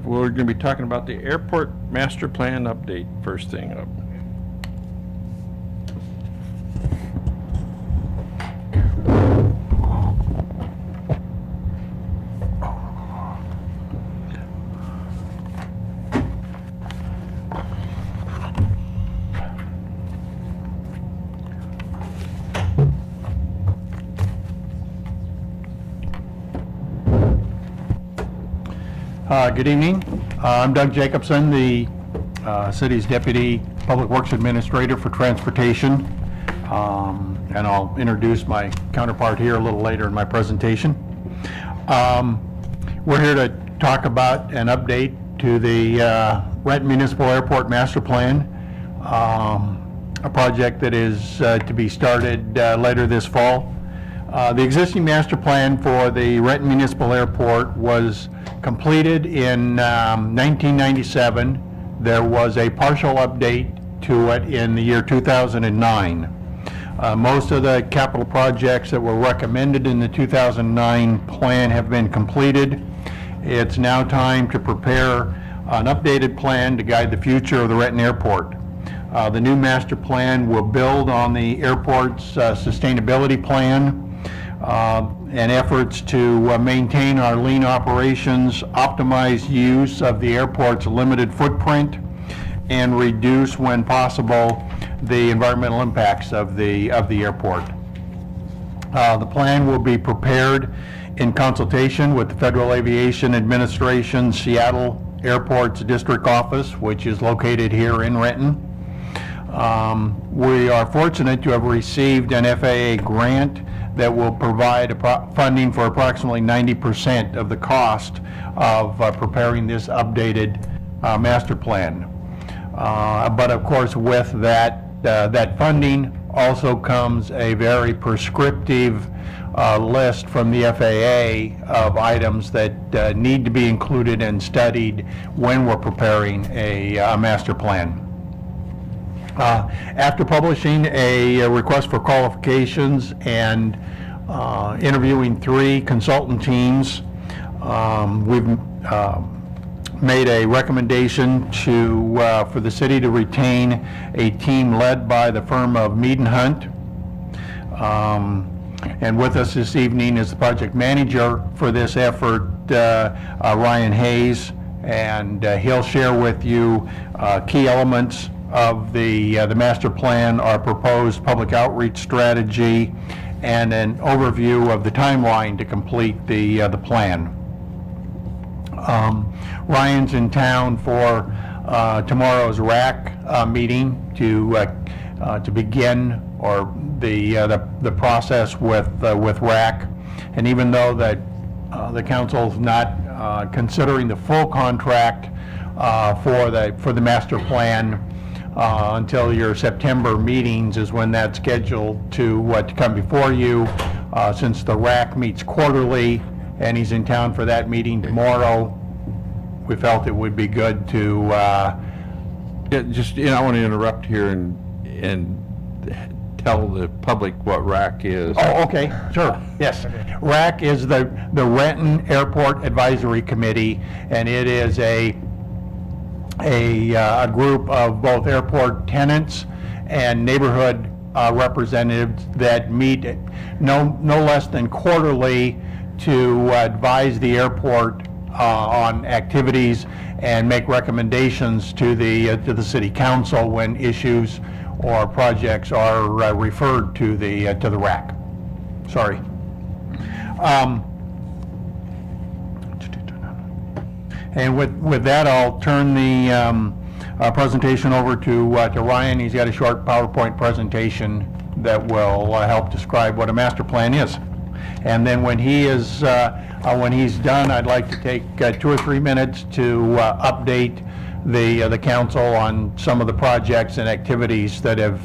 we're going to be talking about the airport master plan update first thing up. Good evening. I'm Doug Jacobson, the city's Deputy Public Works Administrator for Transportation, and I'll introduce my counterpart here a little later in my presentation. We're here to talk about an update to the Renton Municipal Airport Master Plan, a project that is to be started later this fall. The existing master plan for the Renton Municipal Airport was completed in 1997. There was a partial update to it in the year 2009. Most of the capital projects that were recommended in the 2009 plan have been completed. It's now time to prepare an updated plan to guide the future of the Renton Airport. The new master plan will build on the airport's sustainability plan and efforts to maintain our lean operations, optimize use of the airport's limited footprint, and reduce, when possible, the environmental impacts of the airport. The plan will be prepared in consultation with the Federal Aviation Administration Seattle Airport's district office, which is located here in Renton. We are fortunate to have received an FAA grant that will provide funding for approximately 90% of the cost of preparing this updated master plan. But of course, with that funding also comes a very prescriptive list from the FAA of items that need to be included and studied when we're preparing a master plan. After publishing a request for qualifications and interviewing 3 consultant teams, we've made a recommendation for the city to retain a team led by the firm of Mead & Hunt. And with us this evening is the project manager for this effort, Ryan Hayes, and he'll share with you key elements of the master plan, our proposed public outreach strategy, and an overview of the timeline to complete the plan. Ryan's in town for tomorrow's RAC meeting to begin the process with RAC, and even though that the council's not considering the full contract for the master plan until your September meetings is when that's scheduled to come before you. Since the RAC meets quarterly and he's in town for that meeting tomorrow, we felt it would be good to I want to interrupt here and tell the public what RAC is. Oh, okay, sure, yes. RAC is the Renton Airport Advisory Committee, and it is a group of both airport tenants and neighborhood representatives that meet no less than quarterly to advise the airport on activities and make recommendations to the city council when issues or projects are referred to the RAC. Sorry. And with that, I'll turn the presentation over to Ryan. He's got a short PowerPoint presentation that will help describe what a master plan is. And then when he's done, I'd like to take 2 or 3 minutes to update the council on some of the projects and activities that have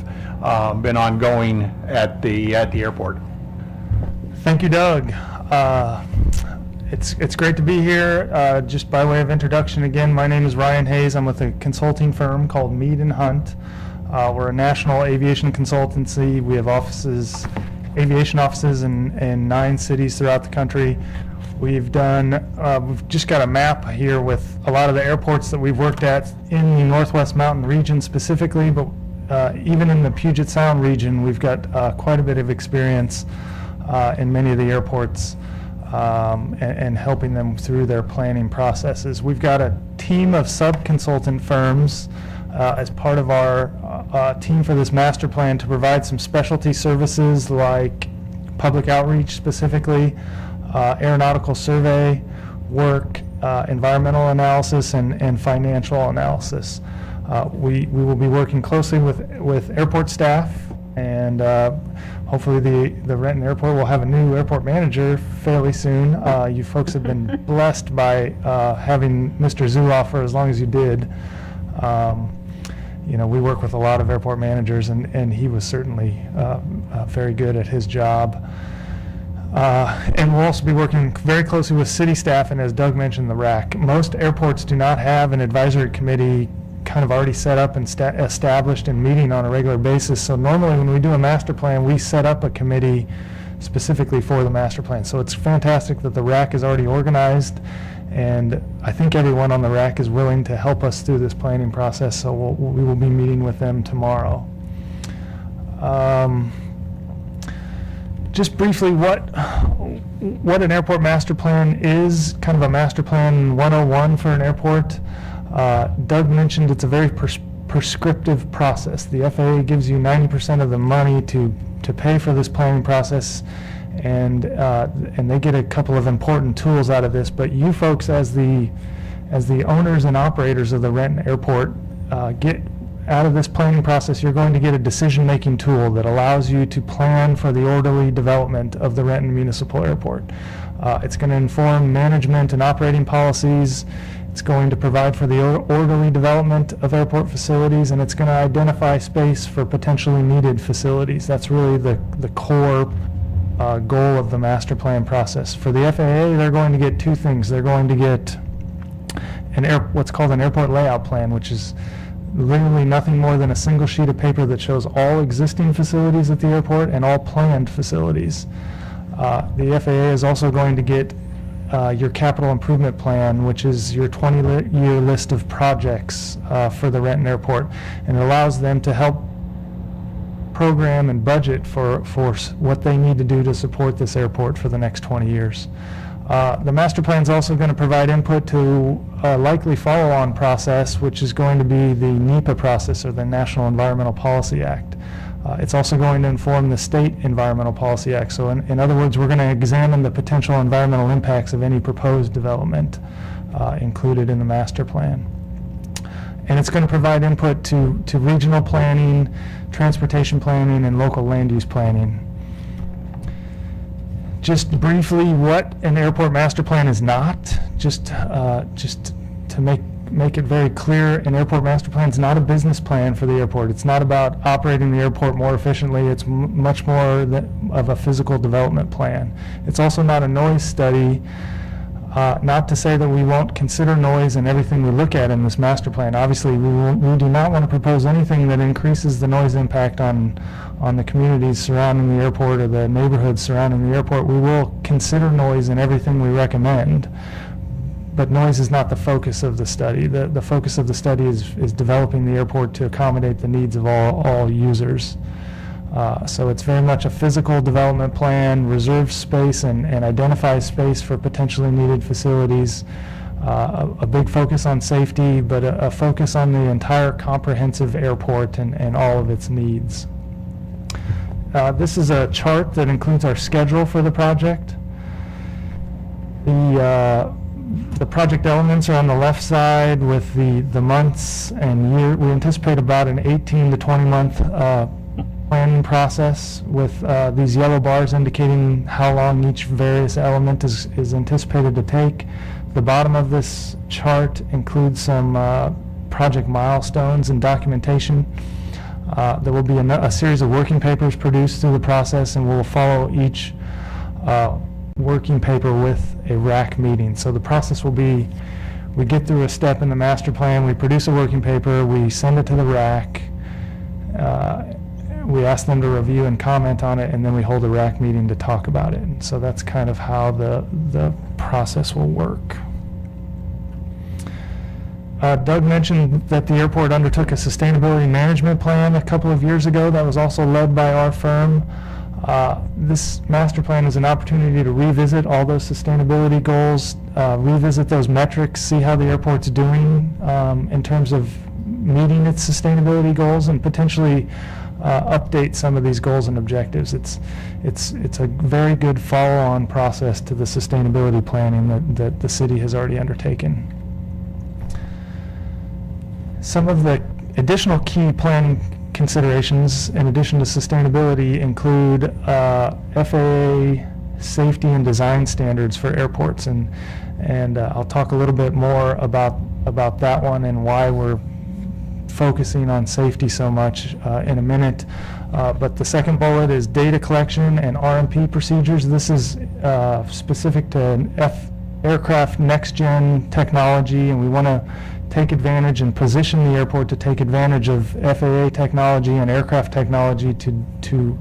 been ongoing at the airport. Thank you, Doug. It's great to be here. Just by way of introduction again, my name is Ryan Hayes. I'm with a consulting firm called Mead & Hunt. We're a national aviation consultancy. We have aviation offices in 9 cities throughout the country. We've just got a map here with a lot of the airports that we've worked at in the Northwest Mountain region specifically, but even in the Puget Sound region, we've got quite a bit of experience in many of the airports and helping them through their planning processes. We've got a team of sub-consultant firms as part of our team for this master plan to provide some specialty services like public outreach specifically, aeronautical survey work, environmental analysis, and financial analysis. We will be working closely with airport staff, and hopefully the Renton Airport will have a new airport manager fairly soon. You folks have been blessed by having Mr. Zuloff for as long as you did. We work with a lot of airport managers, and he was certainly very good at his job. And we'll also be working very closely with city staff, and as Doug mentioned, the RAC. Most airports do not have an advisory committee kind of already set up and established and meeting on a regular basis. So normally when we do a master plan, we set up a committee specifically for the master plan. So it's fantastic that the RAC is already organized, and I think everyone on the RAC is willing to help us through this planning process, so we will be meeting with them tomorrow. Just briefly, what an airport master plan is, kind of a master plan 101 for an airport. Doug mentioned it's a very prescriptive process. The FAA gives you 90% of the money to pay for this planning process, and they get a couple of important tools out of this. But you folks, as the owners and operators of the Renton Airport, get out of this planning process, you're going to get a decision-making tool that allows you to plan for the orderly development of the Renton Municipal Airport. It's going to inform management and operating policies. It's going to provide for the orderly development of airport facilities, and it's going to identify space for potentially needed facilities. That's really the core goal of the master plan process. For the FAA, they're going to get two things. They're going to get what's called an airport layout plan, which is literally nothing more than a single sheet of paper that shows all existing facilities at the airport and all planned facilities. The FAA is also going to get your capital improvement plan, which is your 20-year list of projects for the Renton Airport, and it allows them to help program and budget for what they need to do to support this airport for the next 20 years. The master plan is also going to provide input to a likely follow-on process, which is going to be the NEPA process, or the National Environmental Policy Act. It's also going to inform the State Environmental Policy Act. So in other words, we're going to examine the potential environmental impacts of any proposed development included in the master plan. And it's going to provide input to regional planning, transportation planning, and local land use planning. Just briefly, what an airport master plan is not, just to make it very clear, an airport master plan is not a business plan for the airport. It's not about operating the airport more efficiently. It's much more of a physical development plan. It's also not a noise study, not to say that we won't consider noise in everything we look at in this master plan. Obviously, we do not want to propose anything that increases the noise impact on the communities surrounding the airport or the neighborhoods surrounding the airport. We will consider noise in everything we recommend, but noise is not the focus of the study. The focus of the study is developing the airport to accommodate the needs of all users. So it's very much a physical development plan, reserve space and identify space for potentially needed facilities, a big focus on safety, but a focus on the entire comprehensive airport and all of its needs. This is a chart that includes our schedule for the project. The project elements are on the left side with the months and year. We anticipate about an 18 to 20 month planning process with these yellow bars indicating how long each various element is anticipated to take. The bottom of this chart includes some project milestones and documentation. There will be a series of working papers produced through the process, and we'll follow each working paper with a RAC meeting. So the process will be, we get through a step in the master plan, we produce a working paper, we send it to the RAC. we ask them to review and comment on it, and then we hold a RAC meeting to talk about it. And so that's kind of how the process will work. Doug mentioned that the airport undertook a sustainability management plan a couple of years ago that was also led by our firm. This master plan is an opportunity to revisit all those sustainability goals, revisit those metrics, see how the airport's doing in terms of meeting its sustainability goals, and potentially update some of these goals and objectives. It's a very good follow-on process to the sustainability planning that the city has already undertaken. Some of the additional key planning considerations in addition to sustainability include FAA Safety and Design Standards for airports, and I'll talk a little bit more about that one and why we're focusing on safety so much in a minute. But the second bullet is data collection and RNP procedures. This is specific to aircraft next-gen technology, and we want to take advantage and position the airport to take advantage of FAA technology and aircraft technology to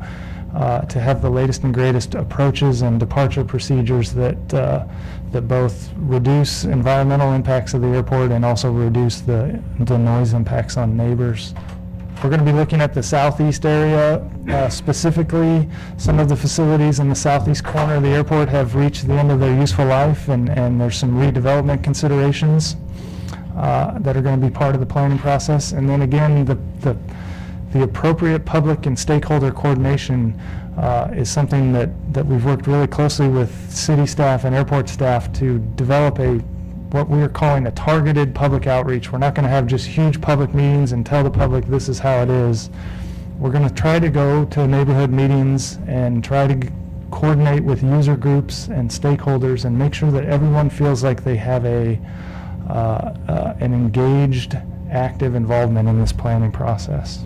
have the latest and greatest approaches and departure procedures that both reduce environmental impacts of the airport and also reduce the noise impacts on neighbors. We're going to be looking at the southeast area. Specifically, some of the facilities in the southeast corner of the airport have reached the end of their useful life, and there's some redevelopment considerations that are going to be part of the planning process. And then again, the appropriate public and stakeholder coordination is something that we've worked really closely with city staff and airport staff to develop what we're calling a targeted public outreach. We're not going to have just huge public meetings and tell the public this is how it is. We're going to try to go to neighborhood meetings and try to coordinate with user groups and stakeholders and make sure that everyone feels like they have an engaged, active involvement in this planning process.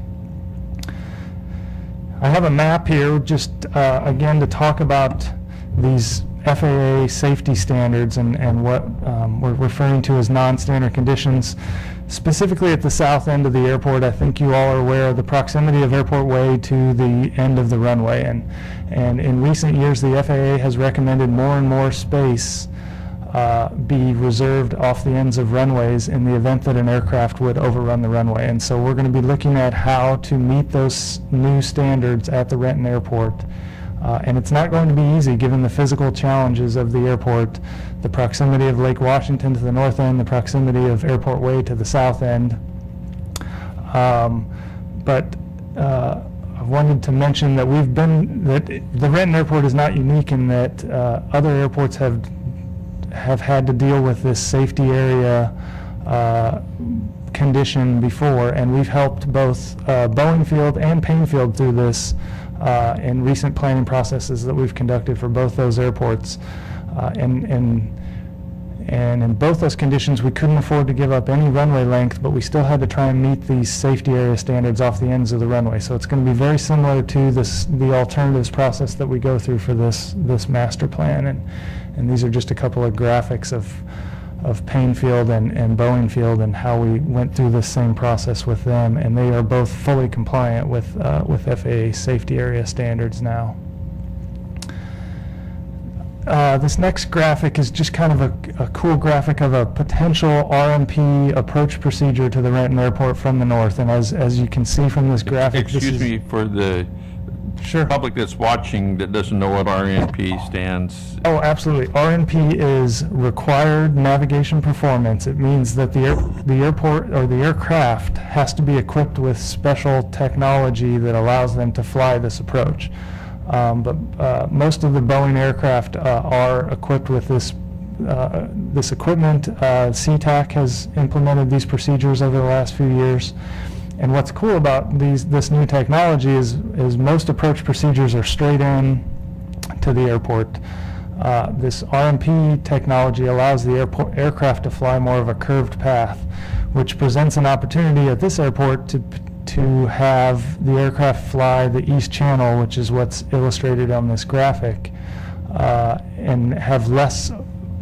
I have a map here just again to talk about these FAA safety standards and what we're referring to as non-standard conditions. Specifically at the south end of the airport, I think you all are aware of the proximity of Airport Way to the end of the runway. And in recent years, the FAA has recommended more and more space be reserved off the ends of runways in the event that an aircraft would overrun the runway. And so we're going to be looking at how to meet those new standards at the Renton Airport. And it's not going to be easy given the physical challenges of the airport, the proximity of Lake Washington to the north end, the proximity of Airport Way to the south end. But I wanted to mention that the Renton Airport is not unique in that other airports have had to deal with this safety area condition before, and we've helped both Boeing Field and Payne Field through this in recent planning processes that we've conducted for both those airports. And in both those conditions, we couldn't afford to give up any runway length, but we still had to try and meet these safety area standards off the ends of the runway. So it's going to be very similar to the alternatives process that we go through for this master plan. And these are just a couple of graphics of Payne Field and Boeing Field and how we went through this same process with them, and they are both fully compliant with FAA safety area standards now. This next graphic is just kind of a cool graphic of a potential RNP approach procedure to the Renton Airport from the north, and as you can see from this graphic, Excuse me for the Sure. public that's watching that doesn't know what RNP stands. Oh, absolutely. RNP is Required Navigation Performance. It means that the airport or the aircraft has to be equipped with special technology that allows them to fly this approach. But most of the Boeing aircraft are equipped with this equipment. SeaTac has implemented these procedures over the last few years. And what's cool about this new technology is most approach procedures are straight in to the airport. This RNP technology allows the aircraft to fly more of a curved path, which presents an opportunity at this airport to have the aircraft fly the east channel, which is what's illustrated on this graphic, and have less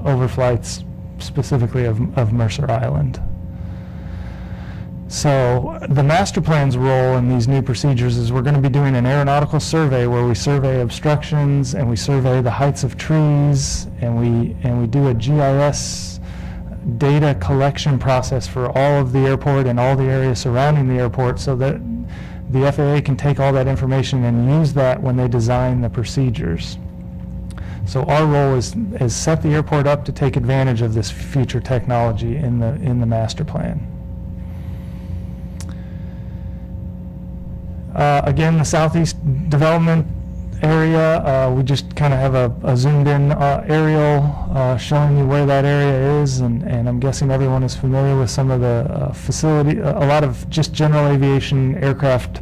overflights specifically of Mercer Island. So the master plan's role in these new procedures is we're going to be doing an aeronautical survey where we survey obstructions and we survey the heights of trees, and we do a GIS data collection process for all of the airport and all the areas surrounding the airport, so that the FAA can take all that information and use that when they design the procedures. So our role is set the airport up to take advantage of this future technology in the master plan. Again, the southeast development area, we just kind of have a zoomed-in aerial showing you where that area is, and I'm guessing everyone is familiar with some of the facility, a lot of just general aviation aircraft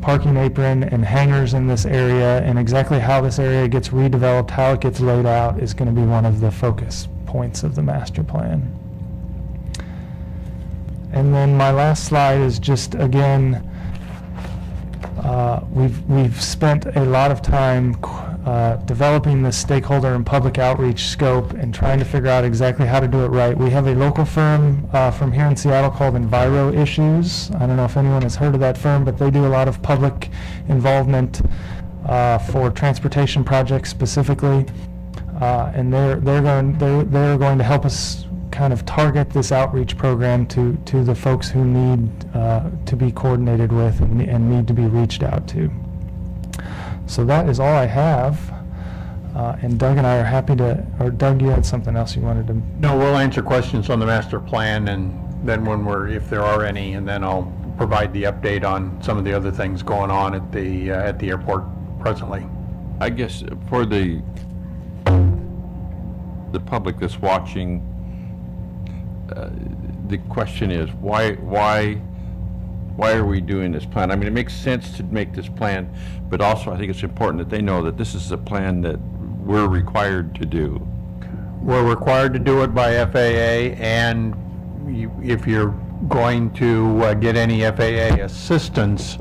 parking apron and hangars in this area, and exactly how this area gets redeveloped, how it gets laid out, is going to be one of the focus points of the master plan. And then my last slide is just, again, we've spent a lot of time developing the stakeholder and public outreach scope and trying to figure out exactly how to do it right. We have a local firm from here in Seattle called Enviro Issues. I don't know if anyone has heard of that firm, but they do a lot of public involvement for transportation projects specifically, and they're going to help us kind of target this outreach program to the folks who need to be coordinated with and need to be reached out to. So that is all I have. And Doug and I are happy to, or Doug, you had something else you wanted to? No, we'll answer questions on the master plan, and then if there are any, and then I'll provide the update on some of the other things going on at the airport presently. I guess for the public that's watching, the question is, why are we doing this plan? I mean, it makes sense to make this plan, but also I think it's important that they know that this is a plan that we're required to do. We're required to do it by FAA, and if you're going to get any FAA assistance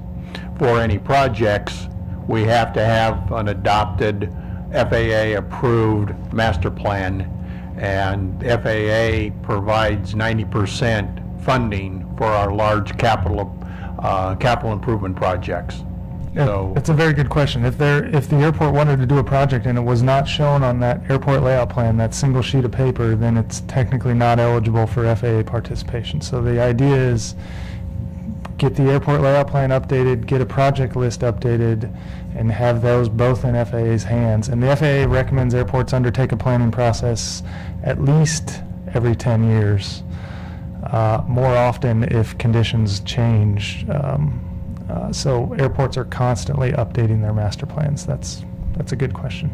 for any projects, we have to have an adopted FAA-approved master plan, and FAA provides 90% funding for our large capital improvement projects. So It's a very good question. If the airport wanted to do a project and it was not shown on that airport layout plan, that single sheet of paper, then it's technically not eligible for FAA participation. So the idea is get the airport layout plan updated, get a project list updated, and have those both in FAA's hands. And the FAA recommends airports undertake a planning process at least every 10 years, more often if conditions change. So airports are constantly updating their master plans. That's a good question.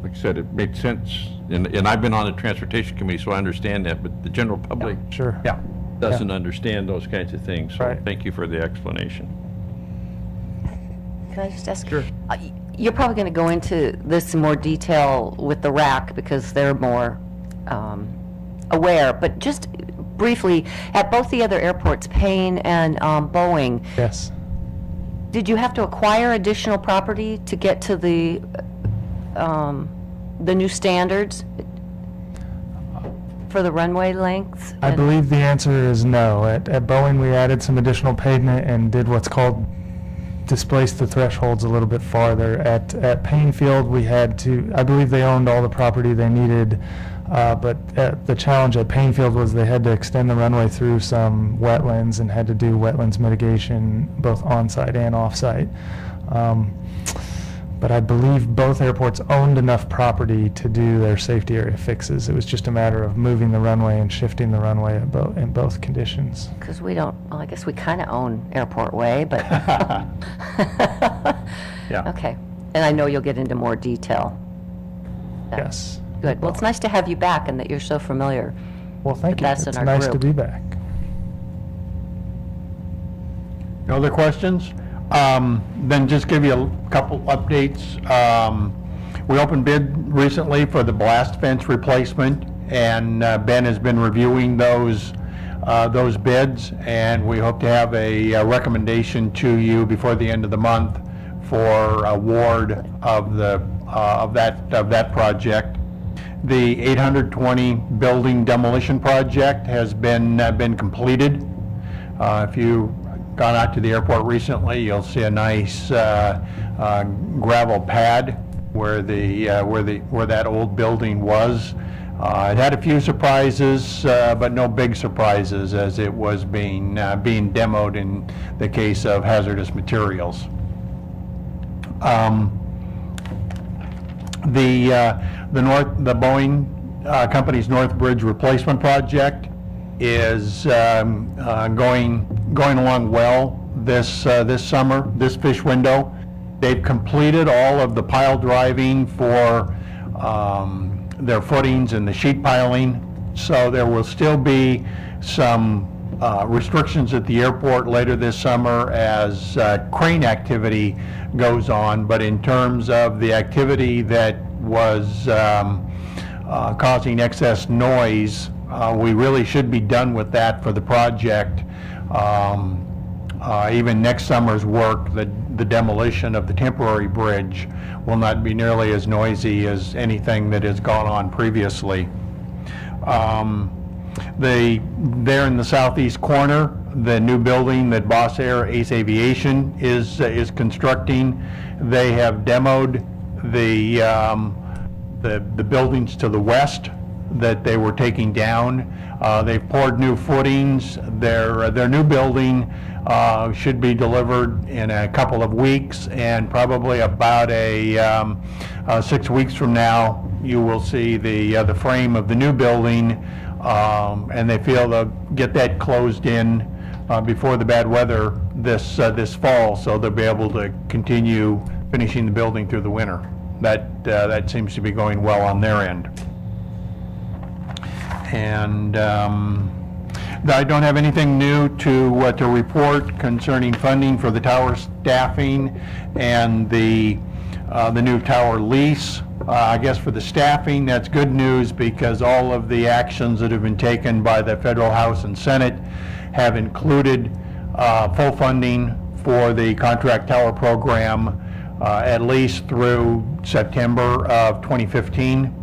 Like I said, it made sense, and I've been on the transportation committee, so I understand that, but the general public Sure. yeah. doesn't understand those kinds of things. So Right. thank you for the explanation. Can I just ask? Sure. You're probably going to go into this in more detail with the RAC because they're more aware, but just briefly, at both the other airports, Payne and Boeing, Yes. did you have to acquire additional property to get to the new standards for the runway lengths? I believe the answer is no. At Boeing, we added some additional pavement and did what's called displace the thresholds a little bit farther. At Payne Field, we had to, I believe they owned all the property they needed, but the challenge at Payne Field was they had to extend the runway through some wetlands and had to do wetlands mitigation both on-site and off-site. But I believe both airports owned enough property to do their safety area fixes. It was just a matter of moving the runway and shifting the runway in both conditions. Because we don't, well, I guess we kind of own Airport Way, but... Yeah. Okay. And I know you'll get into more detail. Yes. Good. Well, it's nice to have you back and that you're so familiar. Well, thank you. That's in It's our nice to group. be back. No other questions? Then just give you a couple updates. We opened bid recently for the blast fence replacement, and Ben has been reviewing those bids, and we hope to have a recommendation to you before the end of the month for award of that project. The 820 building demolition project has been completed. If you've gone out to the airport recently, you'll see a nice gravel pad where that old building was. It had a few surprises, but no big surprises as it was being demoed in the case of hazardous materials. The Boeing company's North Bridge replacement project is going along well this summer, this fish window. They've completed all of the pile driving for their footings and the sheet piling, so there will still be some restrictions at the airport later this summer as crane activity goes on, but in terms of the activity that was causing excess noise, we really should be done with that for the project. Even next summer's work, the demolition of the temporary bridge will not be nearly as noisy as anything that has gone on previously. There in the southeast corner, the new building that Boss Air Ace Aviation is constructing, they have demoed the buildings to the west that they were taking down. They've poured new footings. Their new building should be delivered in a couple of weeks, and probably about 6 weeks from now, you will see the frame of the new building, and they feel they'll get that closed in before the bad weather this fall, so they'll be able to continue finishing the building through the winter. That seems to be going well on their end. And I don't have anything new to report concerning funding for the tower staffing and the new tower lease. I guess for the staffing, that's good news because all of the actions that have been taken by the Federal House and Senate have included full funding for the contract tower program at least through September of 2015.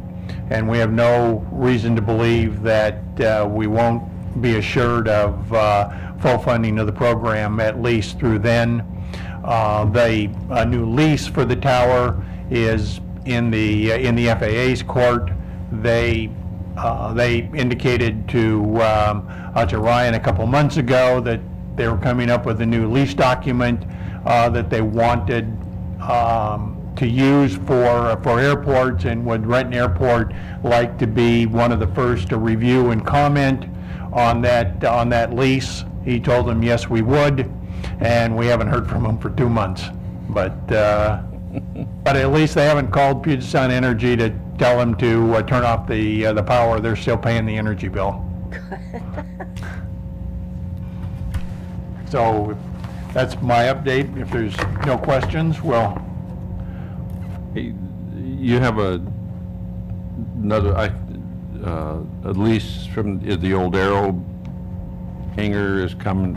And we have no reason to believe that we won't be assured of full funding of the program at least through then. The new lease for the tower is in the FAA's court. They indicated to Ryan a couple months ago that they were coming up with a new lease document that they wanted to use for airports, and would Renton Airport like to be one of the first to review and comment on that lease. He told them yes we would, and we haven't heard from him for 2 months. But at least they haven't called Puget Sound Energy to tell them to turn off the power. They're still paying the energy bill. So that's my update. If there's no questions, well. Hey, you have another, a lease from the old Arrow hangar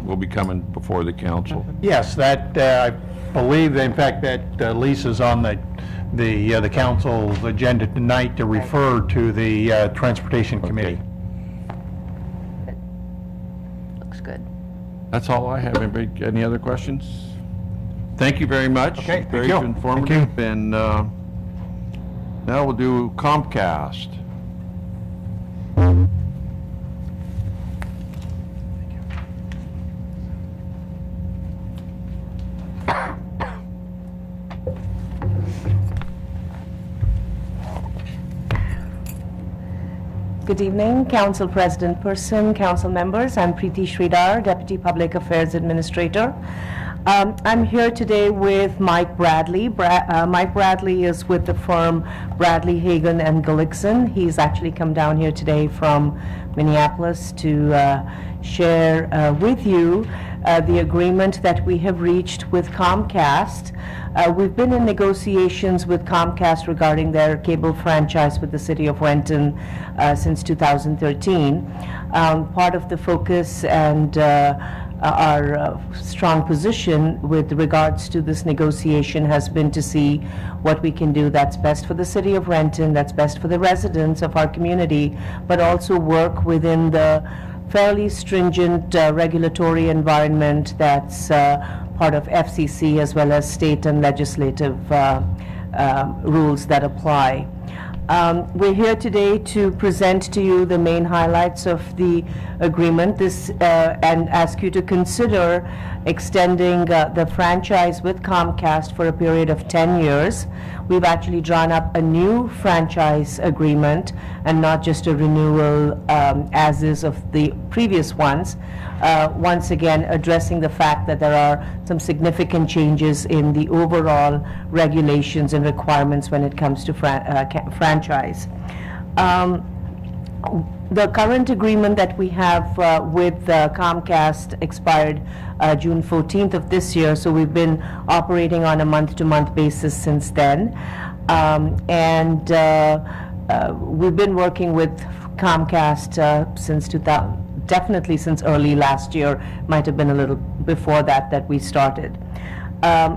will be coming before the council. Yes, that, I believe, in fact, that lease is on the council's agenda tonight to refer to the Transportation Committee. Looks good. That's all I have. Anybody, any other questions? Thank you very much. Okay, thank Very you. informative. Thank you. And now we'll do Comcast. Good evening, Council President Person, Council members. I'm Preeti Sridhar, Deputy Public Affairs Administrator. I'm here today with Mike Bradley. Mike Bradley is with the firm Bradley, Hagan and Gullickson. He's actually come down here today from Minneapolis to share with you the agreement that we have reached with Comcast. We've been in negotiations with Comcast regarding their cable franchise with the City of Renton since 2013. Part of the focus and our strong position with regards to this negotiation has been to see what we can do that's best for the City of Renton, that's best for the residents of our community, but also work within the fairly stringent regulatory environment that's part of FCC as well as state and legislative rules that apply. We're here today to present to you the main highlights of the agreement and ask you to consider extending the franchise with Comcast for a period of 10 years. We've actually drawn up a new franchise agreement and not just a renewal as is of the previous ones. Once again, addressing the fact that there are some significant changes in the overall regulations and requirements when it comes to franchise. The current agreement that we have with Comcast expired June 14th of this year, so we've been operating on a month-to-month basis since then. We've been working with Comcast since definitely since early last year, might have been a little before that we started.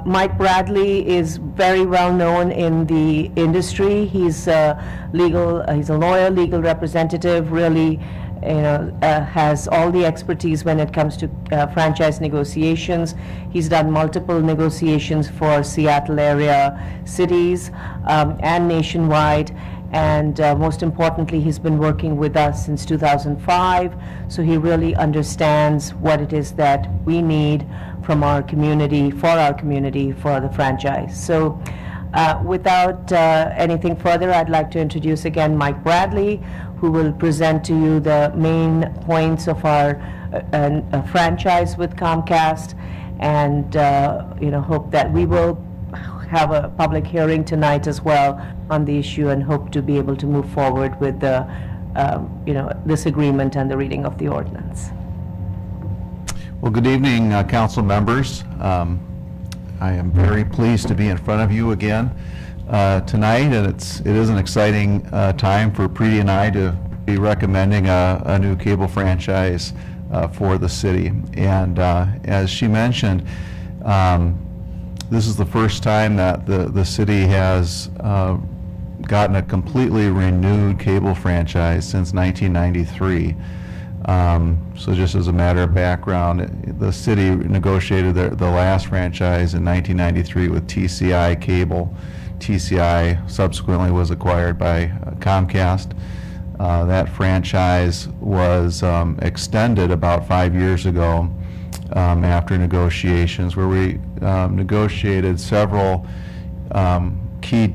Mike Bradley is very well known in the industry. He's a lawyer, legal representative, really, has all the expertise when it comes to franchise negotiations. He's done multiple negotiations for Seattle area cities and nationwide. And most importantly, he's been working with us since 2005, so he really understands what it is that we need from our community, for the franchise. So without anything further, I'd like to introduce again Mike Bradley, who will present to you the main points of our franchise with Comcast, and hope that we will have a public hearing tonight as well on the issue, and hope to be able to move forward with the, this agreement and the reading of the ordinance. Well, good evening, council members. I am very pleased to be in front of you again tonight, and it is an exciting time for Preeti and I to be recommending a new cable franchise for the city. And as she mentioned, this is the first time that the city has gotten a completely renewed cable franchise since 1993. So just as a matter of background, the city negotiated the last franchise in 1993 with TCI Cable. TCI subsequently was acquired by Comcast. That franchise was extended about 5 years ago after negotiations, where we negotiated several key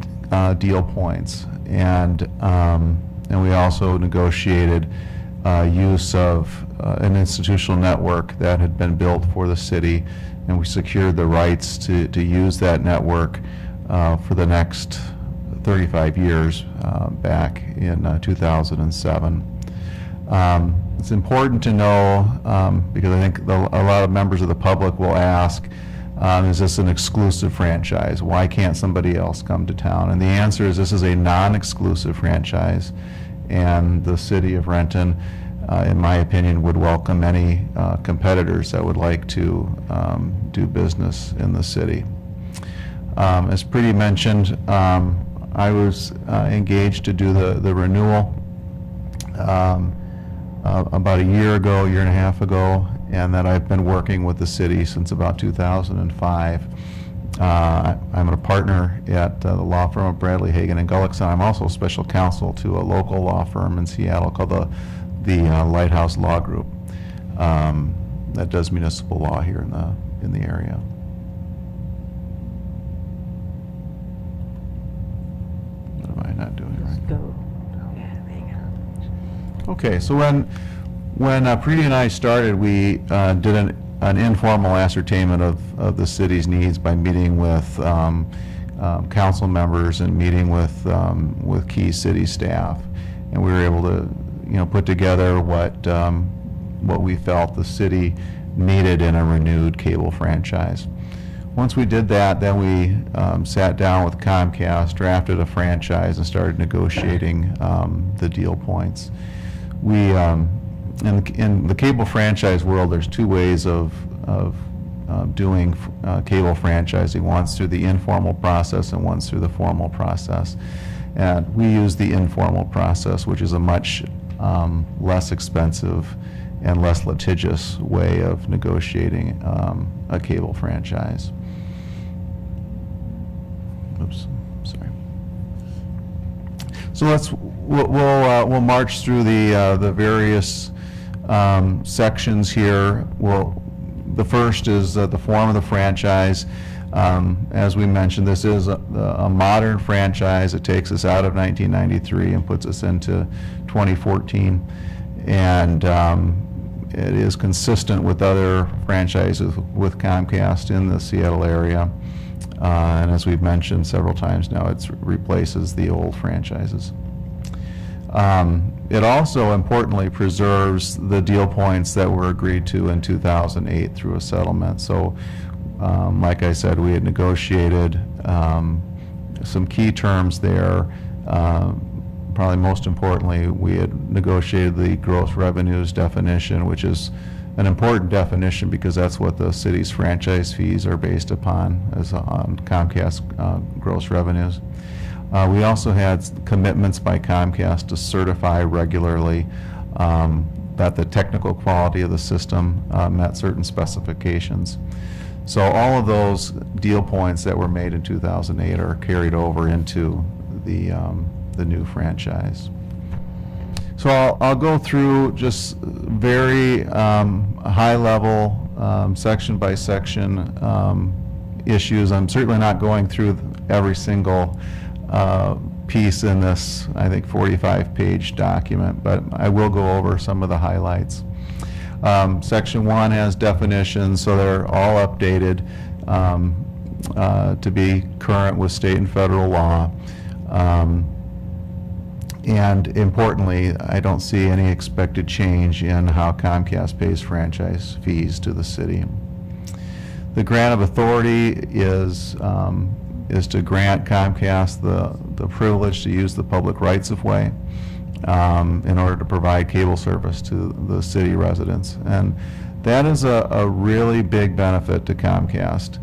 deal points, and we also negotiated use of an institutional network that had been built for the city, and we secured the rights to use that network for the next 35 years back in 2007. It's important to know, because I think a lot of members of the public will ask, is this an exclusive franchise? Why can't somebody else come to town? And the answer is this is a non-exclusive franchise, and the city of Renton, in my opinion, would welcome any competitors that would like to do business in the city. As Preeti mentioned, I was engaged to do the renewal about a year and a half ago, and that I've been working with the city since about 2005. I'm a partner at the law firm of Bradley, Hagan & Gullickson. I'm also special counsel to a local law firm in Seattle called the Lighthouse Law Group that does municipal law here in the area. What am I not doing right? Go. Okay, so when Preeti and I started, we did an informal ascertainment of the city's needs by meeting with council members and meeting with key city staff, and we were able to put together what we felt the city needed in a renewed cable franchise. Once we did that, then we sat down with Comcast, drafted a franchise, and started negotiating the deal points. We in the cable franchise world, there's two ways of doing cable franchising. One's through the informal process, and one's through the formal process. And we use the informal process, which is a much less expensive and less litigious way of negotiating a cable franchise. Oops, sorry. So we'll march through the various sections here. The first is the form of the franchise. As we mentioned, this is a modern franchise. It takes us out of 1993 and puts us into 2014. And it is consistent with other franchises with Comcast in the Seattle area. And as we've mentioned several times now, it replaces the old franchises. It also importantly preserves the deal points that were agreed to in 2008 through a settlement. So, like I said, we had negotiated some key terms there. Probably most importantly, we had negotiated the gross revenues definition, which is an important definition because that's what the city's franchise fees are based upon, as on Comcast gross revenues. We also had commitments by Comcast to certify regularly that the technical quality of the system met certain specifications. So all of those deal points that were made in 2008 are carried over into the new franchise. So I'll go through just very high level, section by section issues. I'm certainly not going through every single piece in this, I think, 45-page document, but I will go over some of the highlights. Section 1 has definitions, so they're all updated to be current with state and federal law. And importantly, I don't see any expected change in how Comcast pays franchise fees to the city. The grant of authority is to grant Comcast the privilege to use the public rights-of-way in order to provide cable service to the city residents. And that is a really big benefit to Comcast.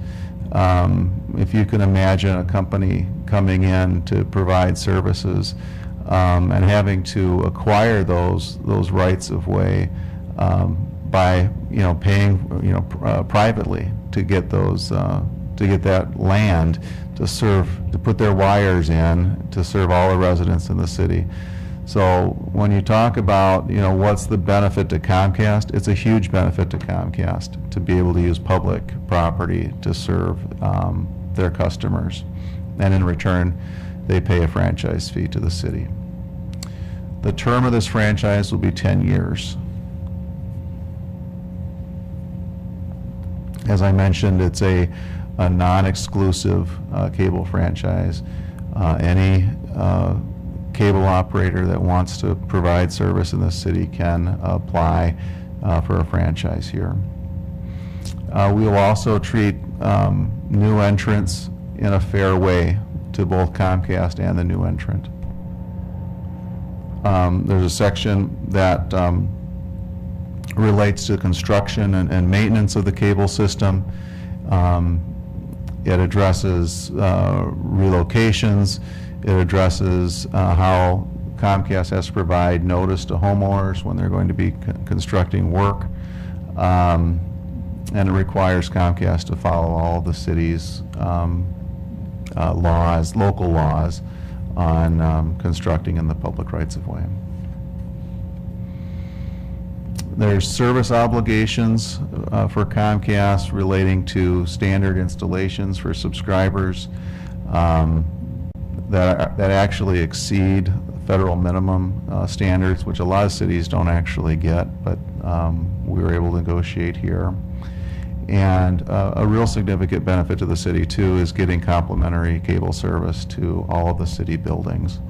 If you can imagine a company coming in to provide services and having to acquire those rights-of-way by paying privately to get those to get that land to put their wires in to serve all the residents in the city. So when you talk about what's the benefit to Comcast, it's a huge benefit to Comcast to be able to use public property to serve their customers, and in return they pay a franchise fee to the city. The term of this franchise will be 10 years. As I mentioned, it's a non-exclusive cable franchise. Any cable operator that wants to provide service in the city can apply for a franchise here. We will also treat new entrants in a fair way to both Comcast and the new entrant. There's a section that relates to construction and maintenance of the cable system. It addresses relocations. It addresses how Comcast has to provide notice to homeowners when they're going to be constructing work. And it requires Comcast to follow all of the city's laws, local laws, on constructing in the public rights-of-way. There's service obligations for Comcast relating to standard installations for subscribers that actually exceed federal minimum standards, which a lot of cities don't actually get, but we were able to negotiate here. And a real significant benefit to the city, too, is getting complimentary cable service to all of the city buildings.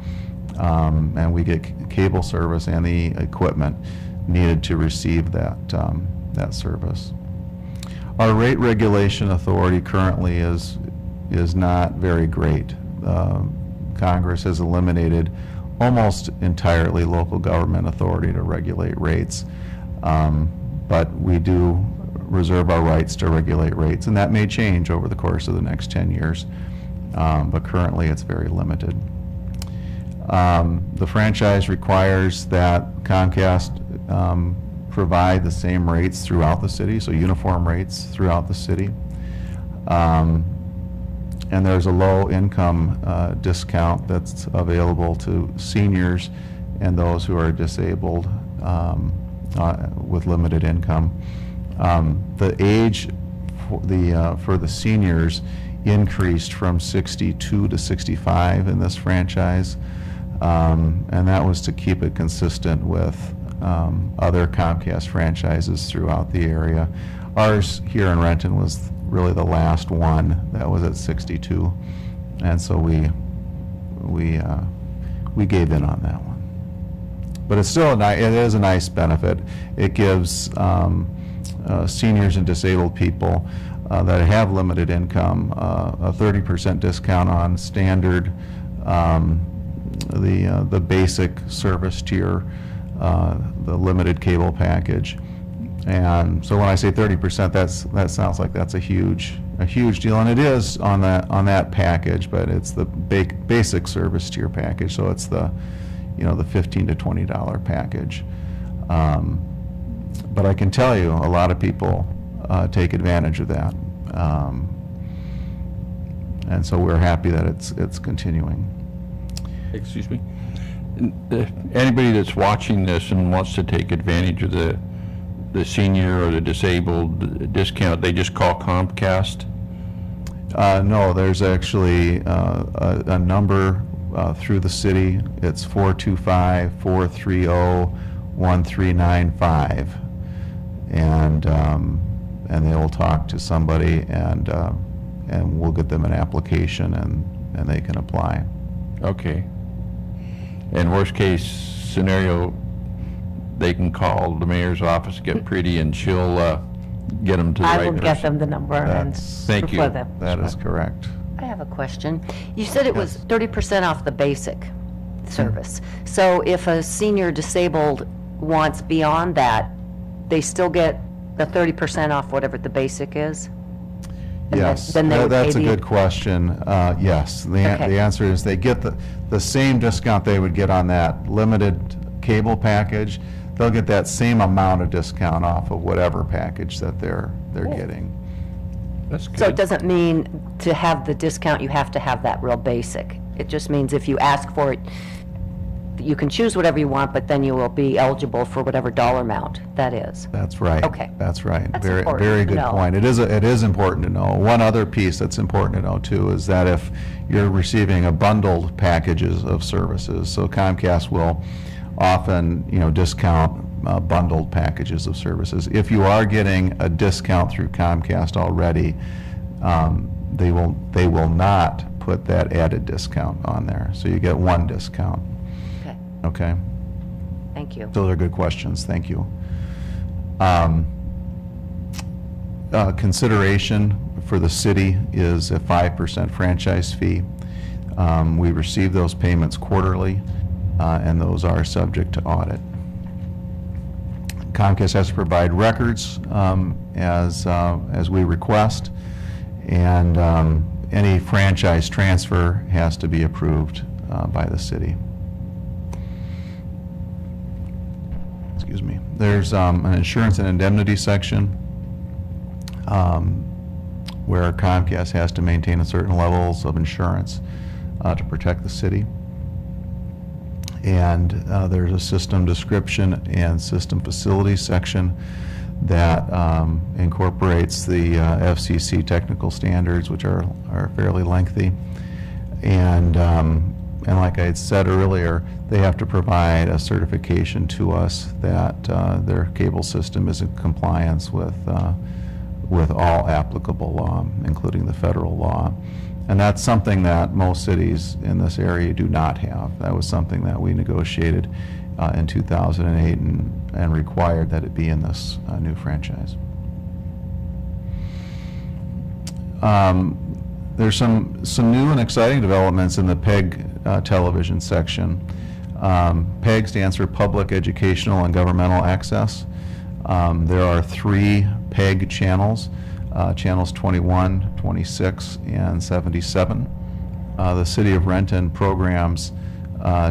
And we get cable service and the equipment needed to receive that service. Our rate regulation authority currently is not very great. Congress has eliminated almost entirely local government authority to regulate rates, but we do reserve our rights to regulate rates, and that may change over the course of the next 10 years, but currently it's very limited. The franchise requires that Comcast provide the same rates throughout the city, so uniform rates throughout the city. And there's a low-income discount that's available to seniors and those who are disabled with limited income. The age for the seniors increased from 62 to 65 in this franchise, and that was to keep it consistent with other Comcast franchises throughout the area. Ours here in Renton was really the last one that was at 62, and so we gave in on that one. But it's still it is a nice benefit. It gives seniors and disabled people that have limited income a 30% discount on standard, the basic service tier, the limited cable package. And so when I say 30%, that sounds like that's a huge deal, and it is on that package, but it's the basic service tier package, so it's the $15 to $20 package. But I can tell you, a lot of people take advantage of that, and so we're happy that it's continuing. Excuse me? Anybody that's watching this and wants to take advantage of the senior or the disabled discount, they just call Comcast? No, there's actually a number through the city. It's 425-430-1395, and they will talk to somebody, and we'll get them an application, and they can apply. Okay. And worst case scenario, they can call the mayor's office, get Pretty, and she'll get them to the right I person. will get them the number and Thank you. refer them. That is correct. I have a question. You said it was 30% off the basic service. So if a senior disabled wants beyond that, they still get the 30% off whatever the basic is? And Yes, then they would that's a pay good question. Yes, the Okay. answer is they get the same discount they would get on that limited cable package. They'll get that same amount of discount off of whatever package that they're getting. That's good. So it doesn't mean to have the discount, you have to have that real basic. It just means if you ask for it, you can choose whatever you want, but then you will be eligible for whatever dollar amount that is. That's right. Okay. That's right. That's Very, important very to good know. point. It is important to know. One other piece that's important to know too is that if you're receiving a bundled packages of services, so Comcast will often, discount bundled packages of services. If you are getting a discount through Comcast already, they will not put that added discount on there. So you get one discount. Okay, Okay? thank you. Those are good questions, thank you. Consideration for the city is a 5% franchise fee. We receive those payments quarterly, and those are subject to audit. Comcast has to provide records as we request, and any franchise transfer has to be approved by the city. Excuse me. There's an insurance and indemnity section where Comcast has to maintain a certain levels of insurance to protect the city. And there's a system description and system facility section that incorporates the FCC technical standards, which are fairly lengthy. And like I had said earlier, they have to provide a certification to us that their cable system is in compliance with all applicable law, including the federal law. And that's something that most cities in this area do not have. That was something that we negotiated in 2008 and required that it be in this new franchise. There's some new and exciting developments in the PEG television section. PEG stands for Public Educational and Governmental Access. There are 3 PEG channels, channels 21, 26, and 77. The City of Renton programs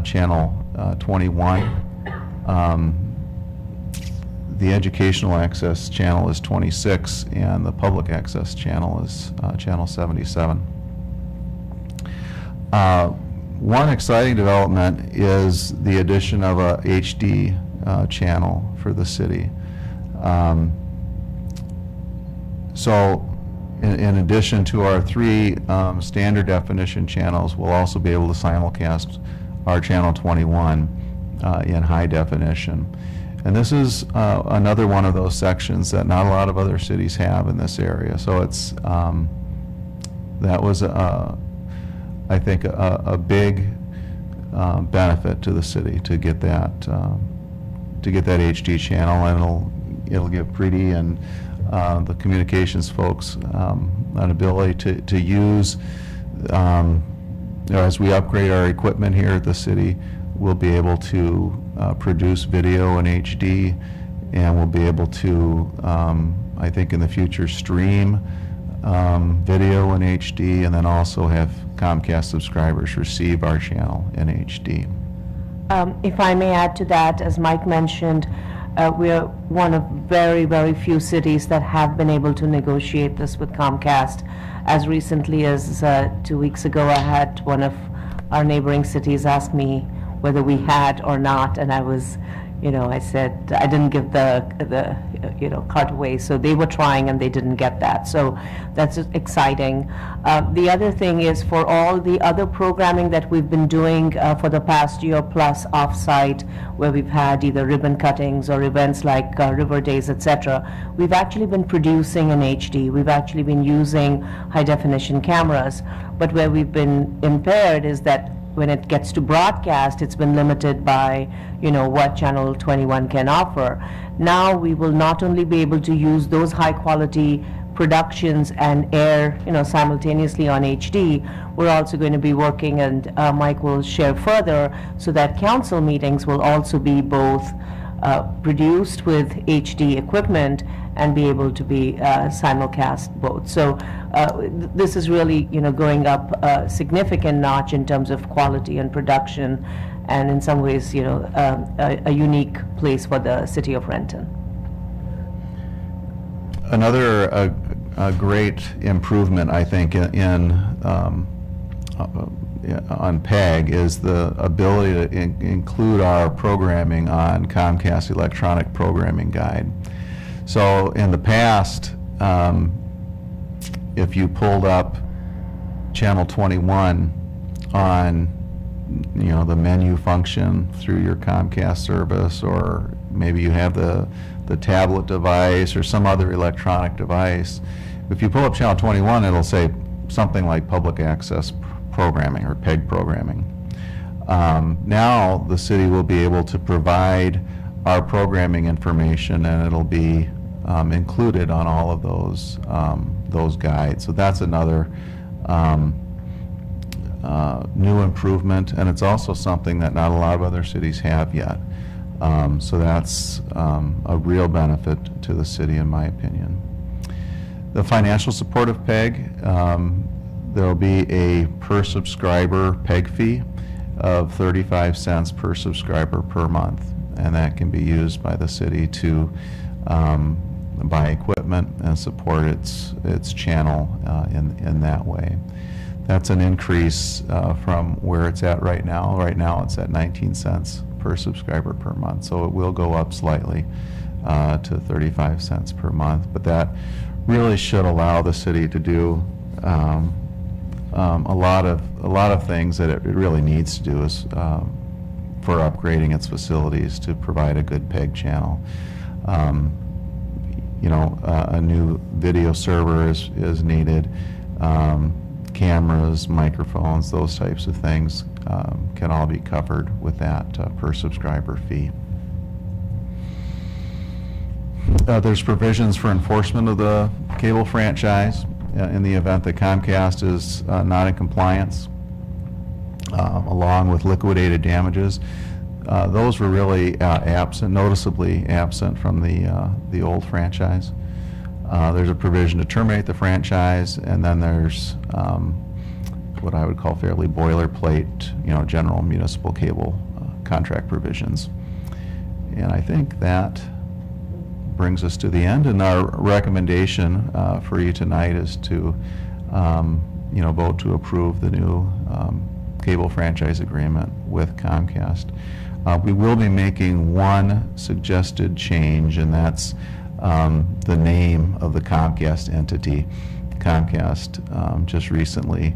channel 21. the educational access channel is 26, and the public access channel is channel 77. One exciting development is the addition of a HD channel for the city. So in addition to our 3 standard definition channels, we'll also be able to simulcast our channel 21 in high definition. And this is another one of those sections that not a lot of other cities have in this area. So it's, that was, I think, a big benefit to the city to get that HD channel, and it'll give Preeti and the communications folks an ability to use, as we upgrade our equipment here at the city, we'll be able to produce video in HD, and we'll be able to, I think in the future, stream video in HD, and then also have Comcast subscribers receive our channel in HD. If I may add to that, as Mike mentioned, we're one of very, very few cities that have been able to negotiate this with Comcast. As recently as 2 weeks ago, I had one of our neighboring cities ask me whether we had or not, and I was, I said, I didn't give the cart away, so they were trying and they didn't get that, so that's exciting. The other thing is, for all the other programming that we've been doing for the past year plus off-site, where we've had either ribbon cuttings or events like River Days, etc., we've actually been producing in HD. We've actually been using high-definition cameras, but where we've been impaired is that when it gets to broadcast, it's been limited by, what Channel 21 can offer. Now we will not only be able to use those high-quality productions and air, simultaneously on HD, we're also going to be working, and Mike will share further, so that council meetings will also be both produced with HD equipment and be able to be simulcast both. So this is really, going up a significant notch in terms of quality and production, and in some ways, a unique place for the city of Renton. Another a great improvement, I think, on PEG is the ability to include our programming on Comcast Electronic Programming Guide. So in the past, if you pulled up Channel 21 on, the menu function through your Comcast service, or maybe you have the tablet device or some other electronic device, if you pull up Channel 21, it'll say something like public access programming or PEG programming. Now the city will be able to provide our programming information, and it'll be included on all of those guides. So that's another new improvement, and it's also something that not a lot of other cities have yet. So that's a real benefit to the city, in my opinion. The financial support of PEG, there will be a per subscriber PEG fee of 35 cents per subscriber per month, and that can be used by the city to buy equipment and support its channel in that way. That's an increase from where it's at right now. Right now it's at 19 cents per subscriber per month, so it will go up slightly to 35 cents per month, but that really should allow the city to do a lot of things that it really needs to do is for upgrading its facilities to provide a good PEG channel. A new video server is needed. Cameras, microphones, those types of things can all be covered with that per subscriber fee. There's provisions for enforcement of the cable franchise in the event that Comcast is not in compliance, along with liquidated damages. Those were really noticeably absent from the old franchise. There's a provision to terminate the franchise, and then there's what I would call fairly boilerplate, general municipal cable contract provisions. And I think that brings us to the end, and our recommendation for you tonight is to, vote to approve the new cable franchise agreement with Comcast. We will be making one suggested change, and that's the name of the Comcast entity. Comcast just recently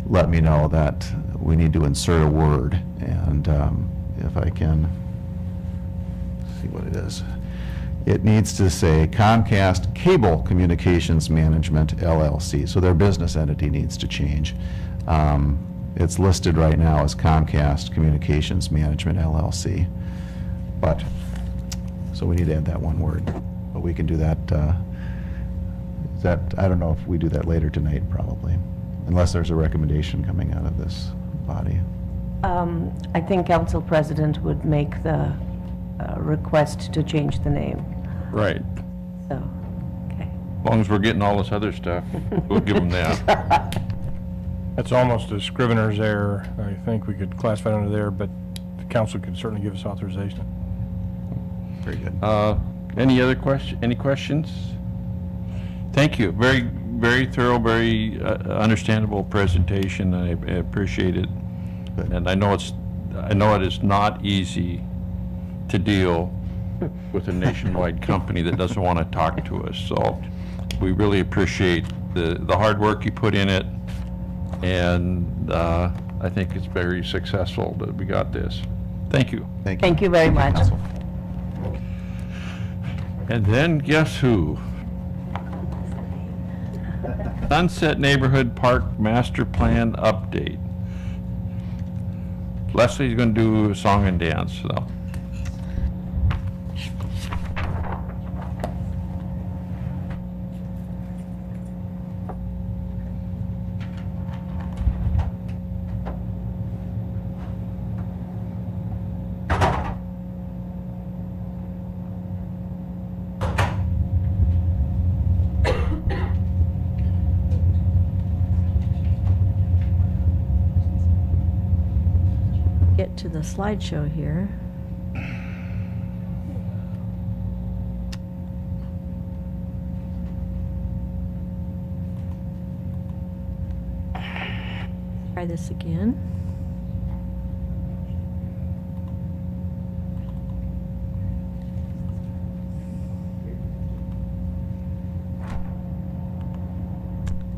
let me know that we need to insert a word, and if I can see what it is. It needs to say Comcast Cable Communications Management LLC, so their business entity needs to change. It's listed right now as Comcast Communications Management LLC, but, so we need to add that one word, but we can do that, I don't know if we do that later tonight, probably, unless there's a recommendation coming out of this body. I think Council President would make the request to change the name, Right. so, okay. As long as we're getting all this other stuff, we'll give them that. That's almost a scrivener's error. I think we could classify it under there, but the council could certainly give us authorization. Very good. Any other any questions? Thank you. Very, very thorough, very understandable presentation. I appreciate it. Good. And I know it is not easy to deal with a nationwide company that doesn't want to talk to us. So we really appreciate the hard work you put in it. And I think it's very successful that we got this. Thank you. Thank you very much. Council. And then guess who? Sunset Neighborhood Park Master Plan Update. Leslie's going to do a song and dance, so. Get to the slideshow here. Try this again.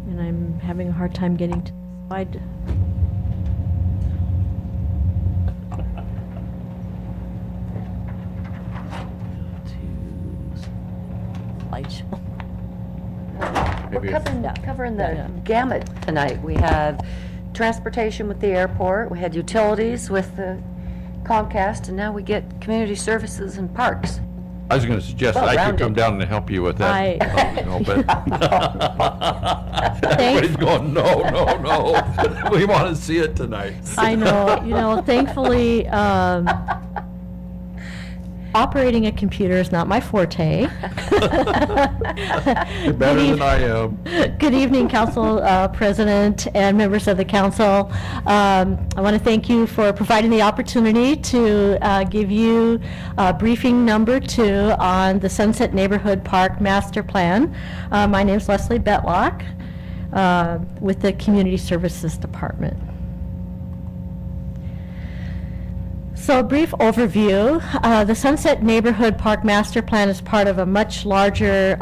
And I'm having a hard time getting to the slide. Slideshow. We're covering the Yeah. gamut tonight. We have transportation with the airport, we had utilities with the Comcast, and now we get community services and parks. I was going to suggest that I could Well-rounded. come down and help you with that. But everybody's going, no. We want to see it tonight. I know, thankfully, operating a computer is not my forte. You're better than I am. Good evening, Council President and members of the council. I want to thank you for providing the opportunity to give you briefing number 2 on the Sunset Neighborhood Park Master Plan. My name is Leslie Betlock with the Community Services Department. So a brief overview. The Sunset Neighborhood Park Master Plan is part of a much larger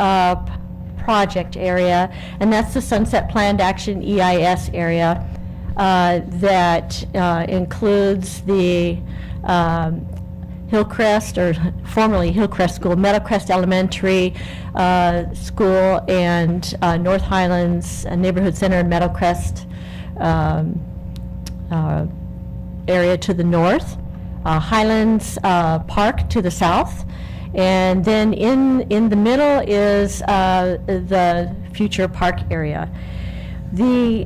project area, and that's the Sunset Planned Action EIS area that includes the Hillcrest, or formerly Hillcrest School, Meadowcrest Elementary School, and North Highlands Neighborhood Center and Meadowcrest area to the north. Highlands Park to the south, and then in the middle is the future park area. The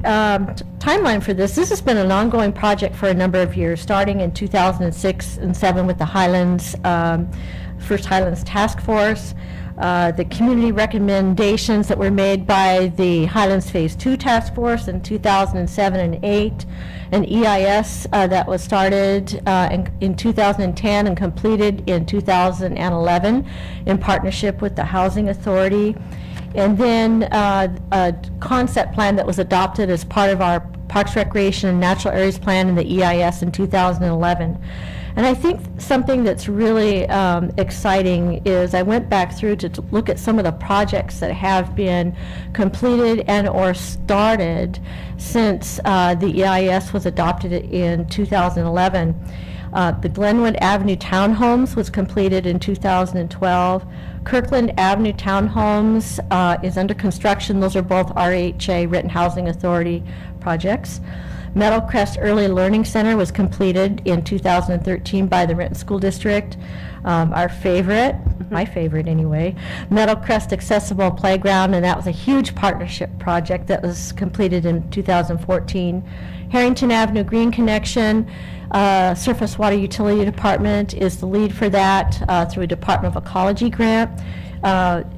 timeline for this has been an ongoing project for a number of years, starting in 2006 and 7 with the Highlands, First Highlands Task Force. the community recommendations that were made by the Highlands Phase 2 Task Force in 2007 and 8, an EIS that was started in 2010 and completed in 2011 in partnership with the Housing Authority, and then a concept plan that was adopted as part of our Parks, Recreation, and Natural Areas Plan in the EIS in 2011. And I think something that's really exciting is I went back through to look at some of the projects that have been completed and or started since the EIS was adopted in 2011. The Glenwood Avenue Townhomes was completed in 2012. Kirkland Avenue Townhomes is under construction. Those are both RHA, Written Housing Authority projects. Meadowcrest Early Learning Center was completed in 2013 by the Renton School District. Our favorite, my favorite anyway, Meadowcrest Accessible Playground, and that was a huge partnership project that was completed in 2014. Harrington Avenue Green Connection, Surface Water Utility Department is the lead for that through a Department of Ecology grant.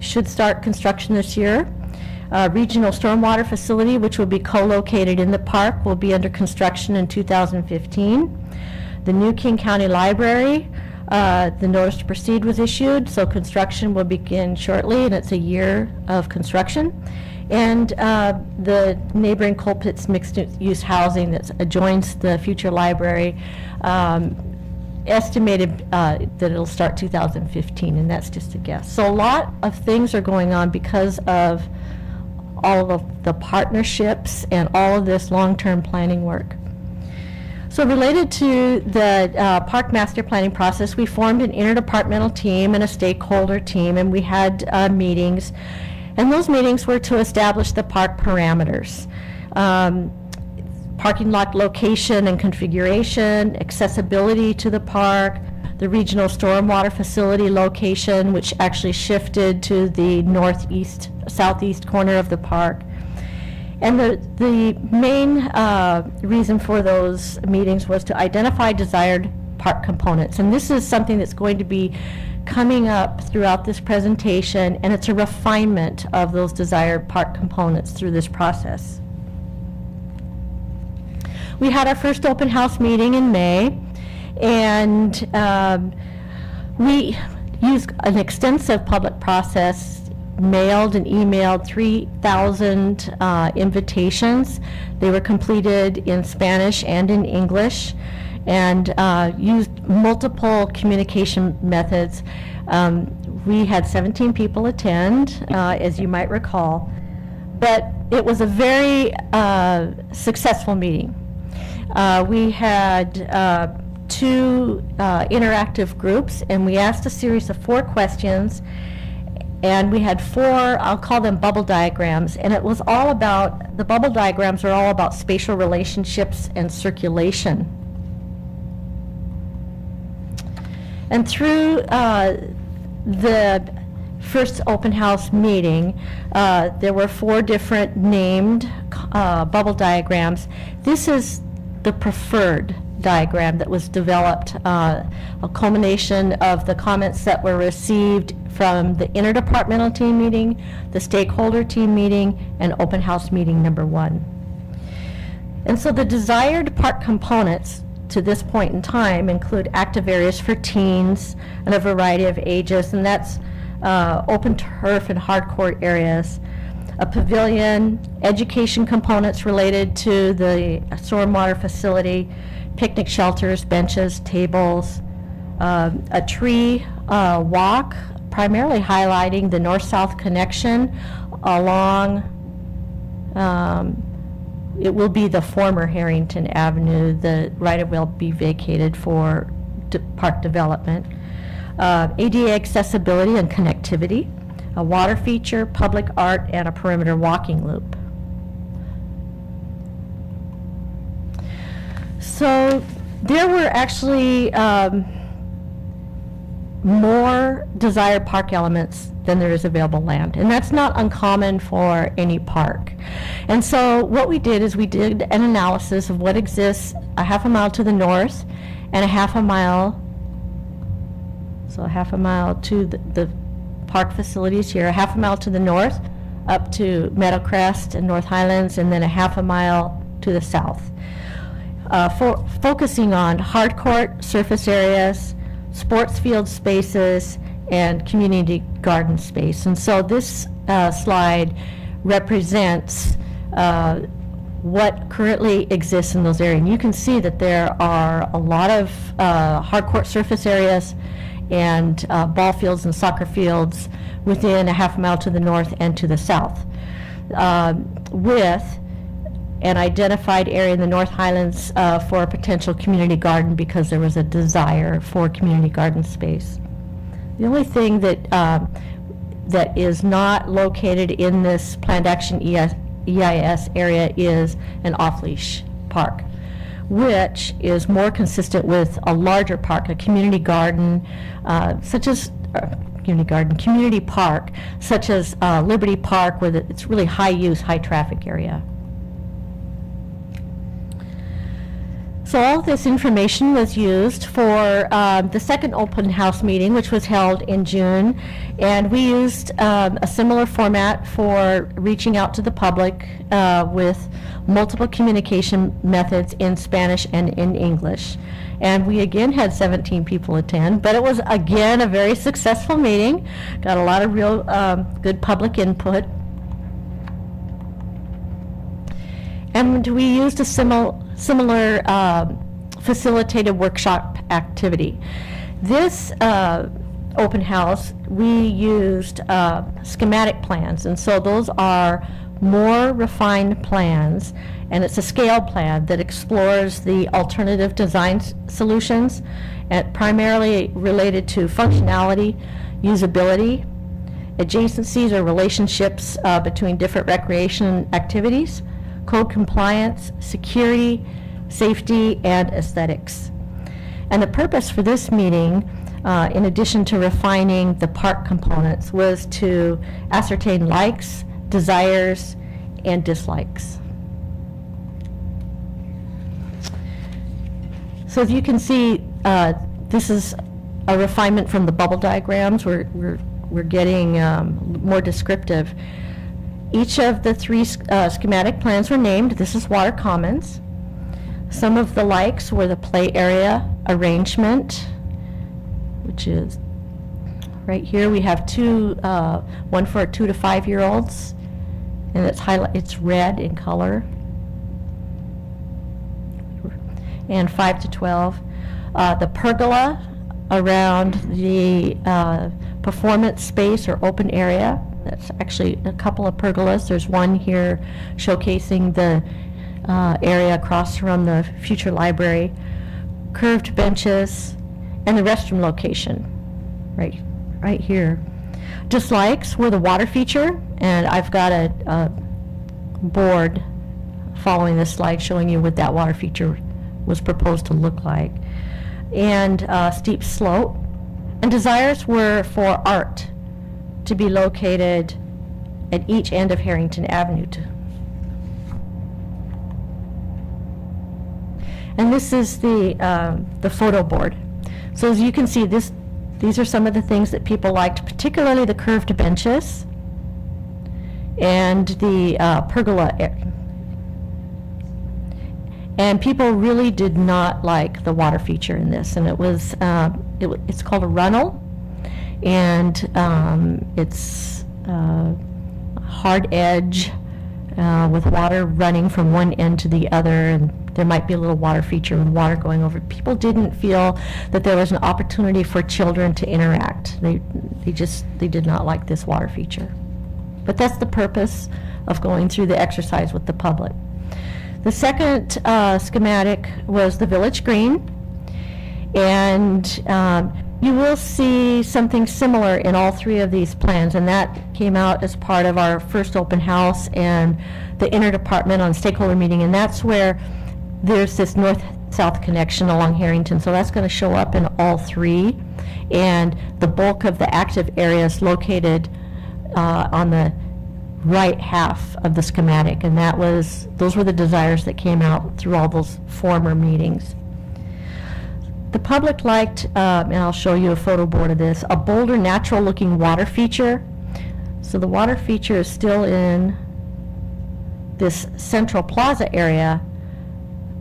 Should start construction this year. Regional Stormwater Facility, which will be co-located in the park, will be under construction in 2015. The new King County Library, the notice to proceed was issued, so construction will begin shortly, and it's a year of construction. And the neighboring Coal Pits mixed-use housing that adjoins the future library, estimated that it'll start 2015, and that's just a guess. So a lot of things are going on because of all of the partnerships and all of this long-term planning work. So related to the park master planning process, we formed an interdepartmental team and a stakeholder team, and we had meetings. And those meetings were to establish the park parameters. Parking lot location and configuration, accessibility to the park, the regional stormwater facility location, which actually shifted to the southeast corner of the park. And the main reason for those meetings was to identify desired park components. And this is something that's going to be coming up throughout this presentation, and it's a refinement of those desired park components through this process. We had our first open house meeting in May, and we used an extensive public process, mailed and emailed 3,000 invitations. They were completed in Spanish and in English, and used multiple communication methods. We had 17 people attend, as you might recall, but it was a very successful meeting. We had 2 interactive groups, and we asked a series of 4 questions, and we had 4, I'll call them bubble diagrams, and it was all about, the bubble diagrams are all about spatial relationships and circulation. And through the first open house meeting, there were 4 different named bubble diagrams. This is the preferred diagram that was developed, a culmination of the comments that were received from the interdepartmental team meeting, the stakeholder team meeting, and open house meeting number 1. And so the desired park components to this point in time include active areas for teens and a variety of ages, and that's open turf and hardcourt areas, a pavilion, education components related to the stormwater facility, picnic shelters, benches, tables, a tree walk, primarily highlighting the north-south connection along, it will be the former Harrington Avenue. The right-of-way will be vacated for park development. ADA accessibility and connectivity, a water feature, public art, and a perimeter walking loop. So there were actually more desired park elements than there is available land, and that's not uncommon for any park. And so what we did is we did an analysis of what exists a half a mile to the north and a half a mile, so a half a mile to the park facilities here, a half a mile to the north, up to Meadowcrest and North Highlands, and then a half a mile to the south. Focusing on hard court surface areas, sports field spaces, and community garden space. And so this slide represents what currently exists in those areas. And you can see that there are a lot of hard court surface areas and ball fields and soccer fields within a half mile to the north and to the south, with an identified area in the North Highlands for a potential community garden because there was a desire for community garden space. The only thing that that is not located in this planned action EIS area is an off-leash park, which is more consistent with a larger park, a community garden, community park, such as Liberty Park, where it's really high-use, high-traffic area. So all this information was used for the second open house meeting, which was held in June, and we used a similar format for reaching out to the public with multiple communication methods in Spanish and in English. And we again had 17 people attend, but it was again a very successful meeting. Got a lot of real good public input. And we used a similar facilitated workshop activity. This open house, we used schematic plans, and so those are more refined plans, and it's a scale plan that explores the alternative design solutions, and primarily related to functionality, usability, adjacencies or relationships between different recreation activities, code compliance, security, safety, and aesthetics. And the purpose for this meeting, in addition to refining the park components, was to ascertain likes, desires, and dislikes. So as you can see, this is a refinement from the bubble diagrams. We're getting more descriptive. Each of the three schematic plans were named. This is Water Commons. Some of the likes were the play area arrangement, which is right here. We have one for 2 to 5 year olds, and it's red in color, and 5 to 12. The pergola around the performance space or open area. That's actually a couple of pergolas. There's one here showcasing the area across from the future library, curved benches, and the restroom location, right here. Dislikes were the water feature, and I've got a board following this slide showing you what that water feature was proposed to look like, and steep slope. And desires were for art to be located at each end of Harrington Avenue. And this is the photo board. So as you can see, these are some of the things that people liked, particularly the curved benches and the pergola. And people really did not like the water feature in this, and it's called a runnel, and it's hard edge with water running from one end to the other, and there might be a little water feature with water going over. People didn't feel that there was an opportunity for children to interact. They did not like this water feature. But that's the purpose of going through the exercise with the public. The second schematic was the village green, and you will see something similar in all three of these plans, and that came out as part of our first open house and the interdepartment on stakeholder meeting, and that's where there's this north-south connection along Harrington, so that's going to show up in all three, and the bulk of the active areas located on the right half of the schematic, and those were the desires that came out through all those former meetings. The public liked, and I'll show you a photo board of this, a bolder, natural-looking water feature. So the water feature is still in this central plaza area,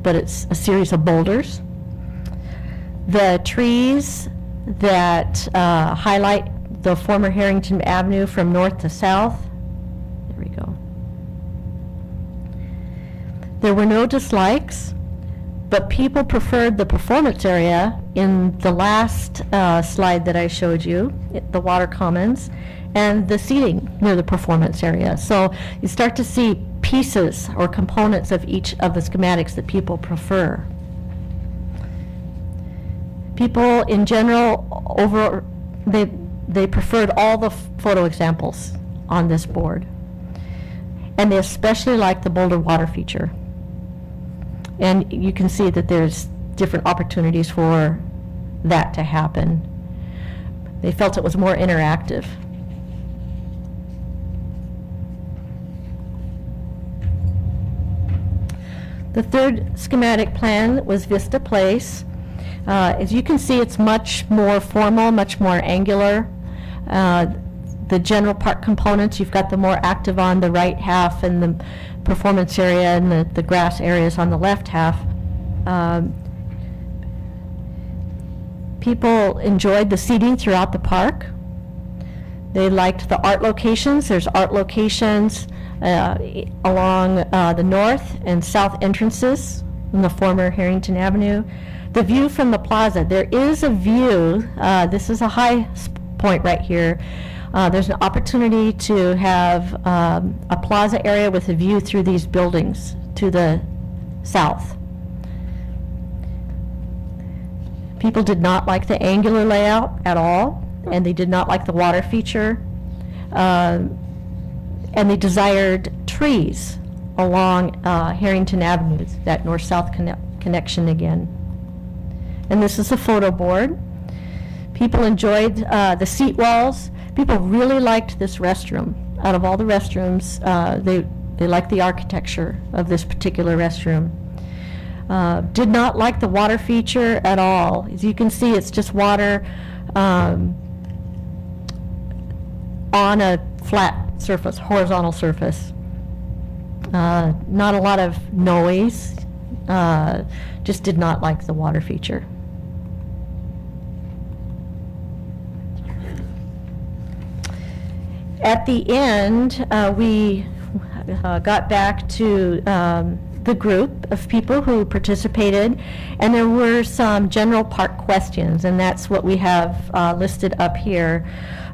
but it's a series of boulders. The trees that highlight the former Harrington Avenue from north to south. There we go. There were no dislikes, but people preferred the performance area in the last slide that I showed you, the water commons, and the seating near the performance area. So you start to see pieces or components of each of the schematics that people prefer. People in general, they preferred all the photo examples on this board. And they especially liked the boulder water feature. And you can see that there's different opportunities for that to happen. They felt it was more interactive. The third schematic plan was Vista Place. As you can see, it's much more formal, much more angular. The general park components, you've got the more active on the right half and the performance area and the grass areas on the left half. People enjoyed the seating throughout the park. They liked the art locations. There's art locations along the north and south entrances in the former Harrington Avenue. The view from the plaza, there is a view, this is a high point right here. There's an opportunity to have a plaza area with a view through these buildings to the south. People did not like the angular layout at all, and they did not like the water feature. And they desired trees along Harrington Avenue, that north-south connection again. And this is a photo board. People enjoyed the seat walls. People really liked this restroom. Out of all the restrooms, they liked the architecture of this particular restroom. Did not like the water feature at all. As you can see, it's just water on a flat surface, horizontal surface. Not a lot of noise. Just did not like the water feature. At the end, we got back to the group of people who participated, and there were some general park questions, and that's what we have listed up here.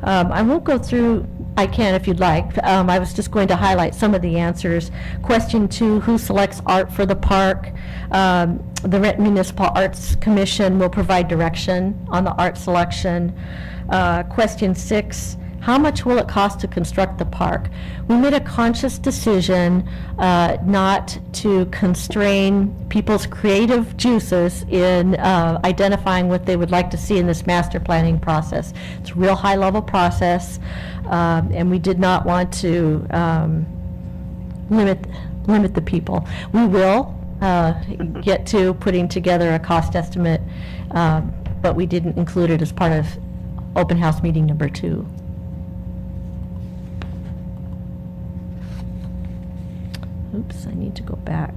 I won't go through, I can if you'd like. I was just going to highlight some of the answers. Question 2, who selects art for the park? The Renton Municipal Arts Commission will provide direction on the art selection. Question 6, how much will it cost to construct the park? We made a conscious decision not to constrain people's creative juices in identifying what they would like to see in this master planning process. It's a real high-level process, and we did not want to limit the people. We will get to putting together a cost estimate, but we didn't include it as part of open house meeting number 2. Oops, I need to go back.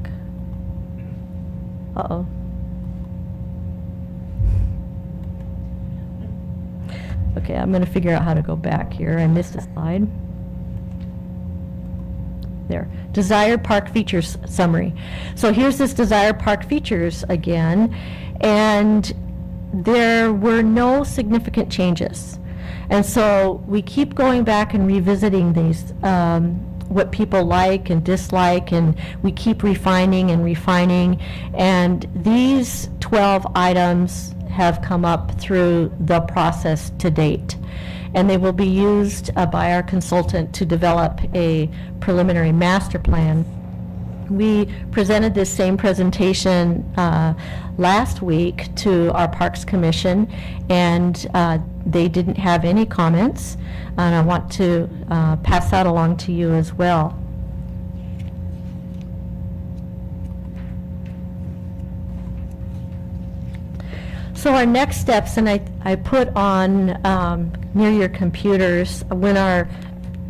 Uh-oh. Okay, I'm going to figure out how to go back here. I missed a slide. There. Desired park features summary. So here's this desired park features again, and there were no significant changes. And so we keep going back and revisiting these, what people like and dislike, and we keep refining, and these 12 items have come up through the process to date, and they will be used by our consultant to develop a preliminary master plan. We presented this same presentation last week to our Parks Commission, and they didn't have any comments, and I want to pass that along to you as well. So our next steps, and I put on near your computers when our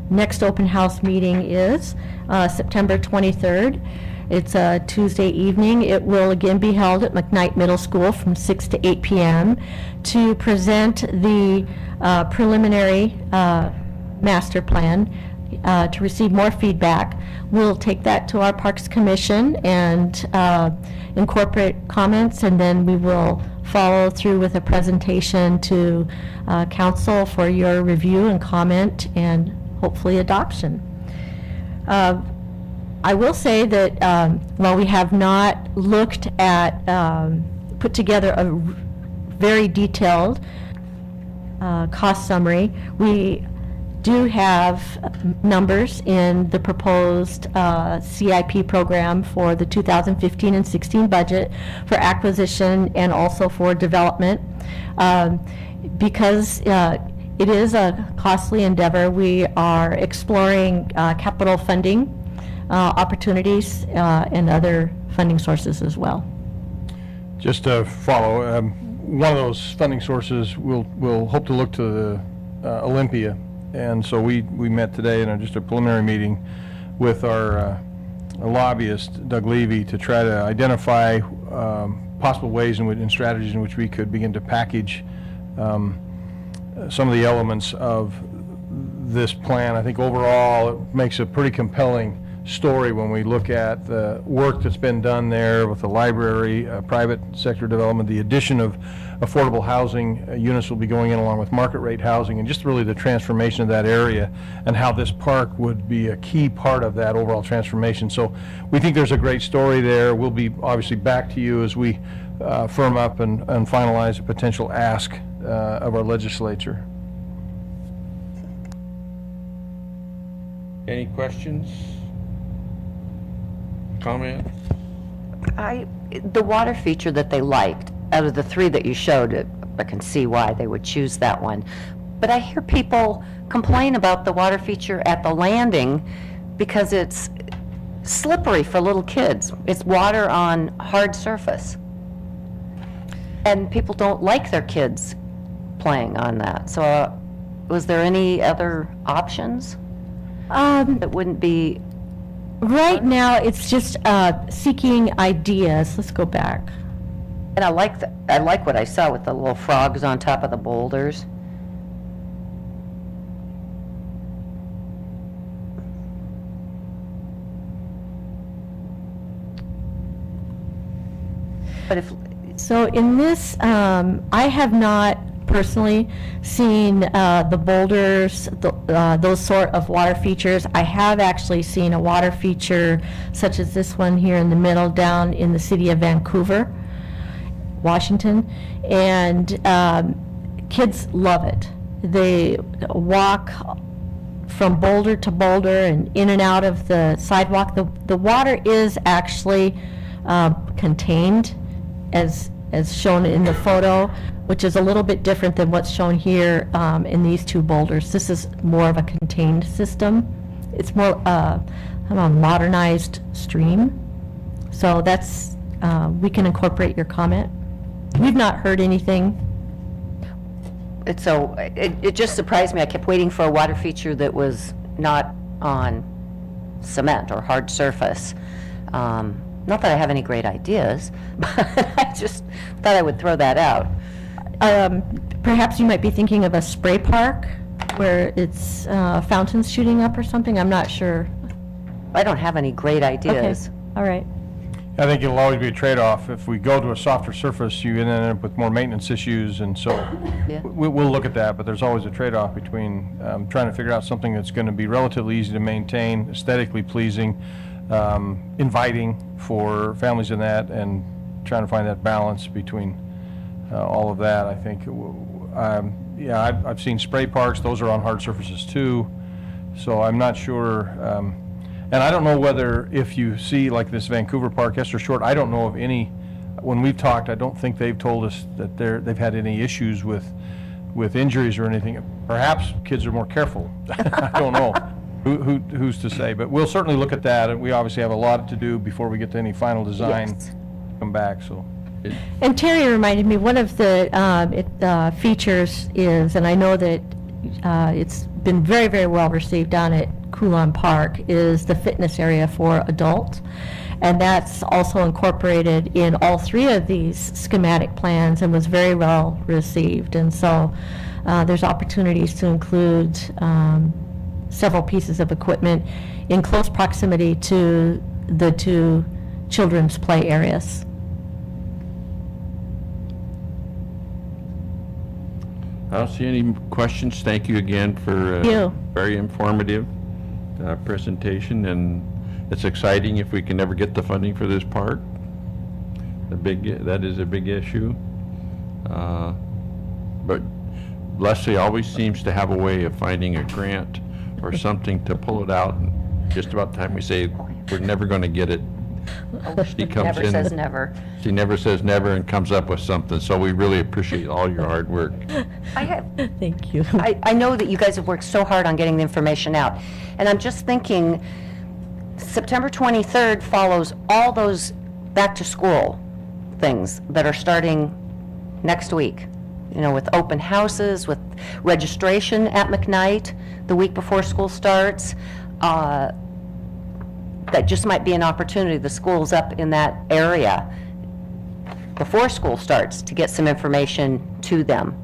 next open house meeting is, September 23rd. It's a Tuesday evening. It will again be held at McKnight Middle School from 6 to 8 p.m. to present the preliminary master plan, to receive more feedback. We'll take that to our Parks Commission and incorporate comments, and then we will follow through with a presentation to council for your review and comment and hopefully adoption. I will say that while we have not looked at, put together a very detailed cost summary, we do have numbers in the proposed CIP program for the 2015 and 16 budget for acquisition and also for development. Because it is a costly endeavor, we are exploring capital funding opportunities and other funding sources as well. Just to follow, one of those funding sources, we'll hope to look to the Olympia. And so we met today in just a preliminary meeting with our lobbyist, Doug Levy, to try to identify possible ways and strategies in which we could begin to package some of the elements of this plan. I think overall it makes a pretty compelling story when we look at the work that's been done there with the library, private sector development, the addition of affordable housing units will be going in along with market rate housing, and just really the transformation of that area and how this park would be a key part of that overall transformation. So we think there's a great story there. We'll be obviously back to you as we firm up and finalize a potential ask of our legislature. Any questions? Comment? The water feature that they liked, out of the three that you showed, I can see why they would choose that one. But I hear people complain about the water feature at the landing because it's slippery for little kids. It's water on hard surface. And people don't like their kids playing on that. So was there any other options that wouldn't be? Right now, it's just seeking ideas. Let's go back. And I like what I saw with the little frogs on top of the boulders. But if So in this, I have not personally seen the boulders, those sort of water features. I have actually seen a water feature such as this one here in the middle down in the city of Vancouver, Washington, and kids love it. They walk from boulder to boulder and in and out of the sidewalk. The water is actually contained as shown in the photo, which is a little bit different than what's shown here in these two boulders. This is more of a contained system. It's more a modernized stream. So that's, we can incorporate your comment. We've not heard anything. It just surprised me. I kept waiting for a water feature that was not on cement or hard surface. Not that I have any great ideas, but I just thought I would throw that out. Perhaps you might be thinking of a spray park where it's fountains shooting up or something. I'm not sure. I don't have any great ideas. Okay, all right. I think it'll always be a trade-off. If we go to a softer surface, you end up with more maintenance issues, and so Yeah. we'll look at that, but there's always a trade-off between trying to figure out something that's going to be relatively easy to maintain, aesthetically pleasing, inviting for families in that, and trying to find that balance between all of that. I think, yeah, I've seen spray parks. Those are on hard surfaces too, so I'm not sure. And I don't know whether, if you see like this Vancouver park, Esther Short, I don't know of any, when we've talked, I don't think they've told us that they've had any issues with injuries or anything. Perhaps kids are more careful. I don't know. Who's to say? But we'll certainly look at that, and we obviously have a lot to do before we get to any final design. Yes. Come back, so. And Terry reminded me, one of the features is, and I know that it's been very, very well received down at Coulon Park, is the fitness area for adults. And that's also incorporated in all three of these schematic plans and was very well received. And so there's opportunities to include several pieces of equipment in close proximity to the two children's play areas. I don't see any questions. Thank you again for Thank you. very informative presentation, and it's exciting if we can ever get the funding for this park. That is a big issue. But Leslie always seems to have a way of finding a grant or something to pull it out. And just about the time we say we're never going to get it, she comes Never in. says never. She never says never and comes up with something. So we really appreciate all your hard work. Thank you. I know that you guys have worked so hard on getting the information out, and I'm just thinking, September 23rd follows all those back-to-school things that are starting next week, you know, with open houses, with registration at McKnight the week before school starts. That just might be an opportunity. The school's up in that area before school starts to get some information to them.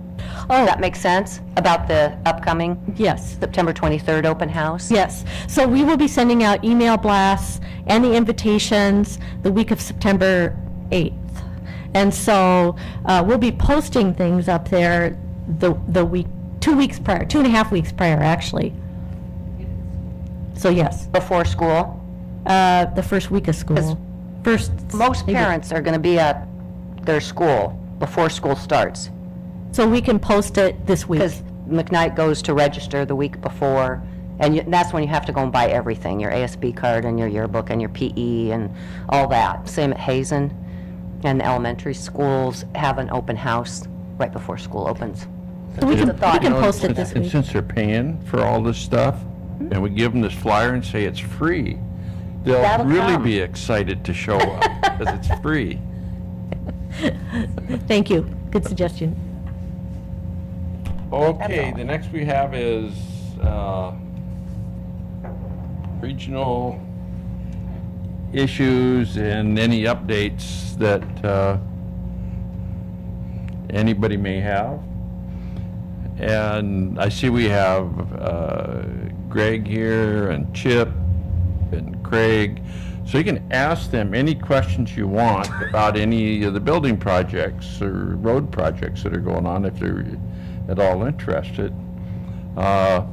Does that make sense about the upcoming Yes. September 23rd open house? Yes. So we will be sending out email blasts and the invitations the week of September 8th. And so we'll be posting things up there the week, 2 weeks prior, 2.5 weeks prior, actually. So yes, Before school? the first week of school. First. Most maybe. parents are going to be at their school before school starts, So we can post it this week. because McKnight goes to register the week before, and that's when you have to go and buy everything, your ASB card and your yearbook and your PE and all that. Same at Hazen, and the elementary schools have an open house right before school opens. So we Just can, a thought. we can You know, post it this and week. since they're paying for all this stuff, and we give them this flyer and say it's free, they'll That'll really come. be excited to show up, because it's free. Thank you. Good suggestion. Okay, the next we have is regional issues and any updates that anybody may have. And I see we have Greg here and Chip and Craig. So you can ask them any questions you want about any of the building projects or road projects that are going on if they're at all interested. I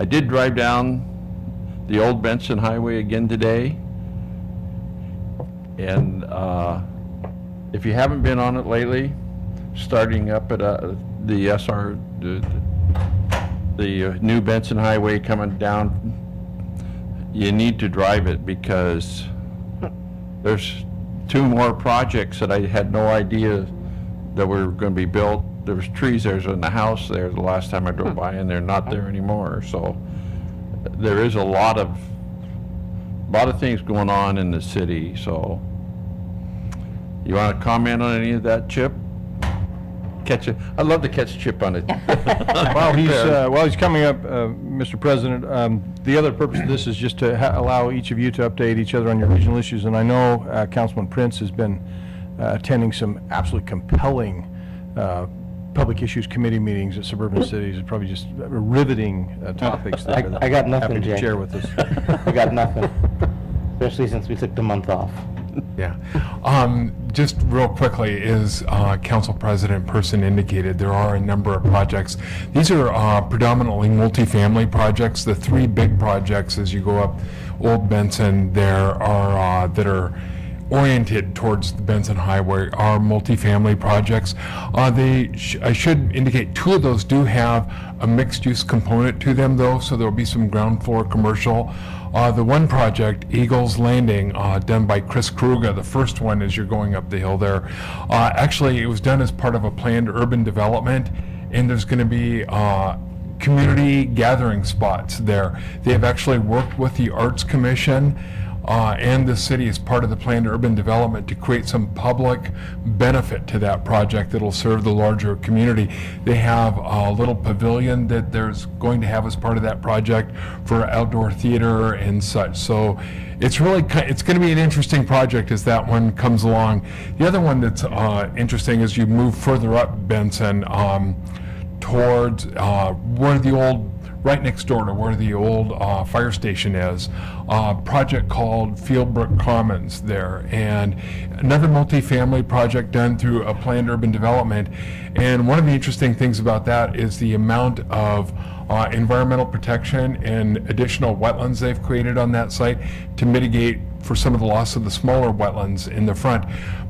did drive down the old Benson Highway again today. And if you haven't been on it lately, starting up at the SR, the new Benson Highway coming down, you need to drive it because there's 2 more projects that I had no idea that were going to be built. There was trees there in the house there the last time I drove by, and they're not there anymore. So there is a lot of things going on in the city. So you want to comment on any of that, Chip? Catch it. I'd love to catch Chip on it. While he's coming up, Mr. President, the other purpose of this is just to allow each of you to update each other on your regional issues. And I know Councilman Prince has been attending some absolutely compelling public issues committee meetings at suburban cities. It's probably just riveting topics there. that I got I'm nothing, happy to Jay. share with us. I got nothing, especially since we took the month off. Yeah. Just real quickly, as Council President Person indicated, there are a number of projects. These are predominantly multifamily projects. The 3 big projects as you go up Old Benson there are that are oriented towards the Benson Highway are multifamily projects. I should indicate 2 of those do have a mixed-use component to them, though, so there will be some ground floor commercial. The one project, Eagles Landing, done by Chris Kruga, the first one as you're going up the hill there, actually it was done as part of a planned urban development, and there's going to be community gathering spots there. They have actually worked with the Arts Commission and the city as part of the planned urban development to create some public benefit to that project that'll serve the larger community. They have a little pavilion that there's going to have as part of that project for outdoor theater and such. So it's really, it's going to be an interesting project as that one comes along. The other one that's interesting is you move further up Benson towards where the old, right next door to where the old fire station is, a project called Fieldbrook Commons there, and another multifamily project done through a planned urban development. And one of the interesting things about that is the amount of environmental protection and additional wetlands they've created on that site to mitigate for some of the loss of the smaller wetlands in the front.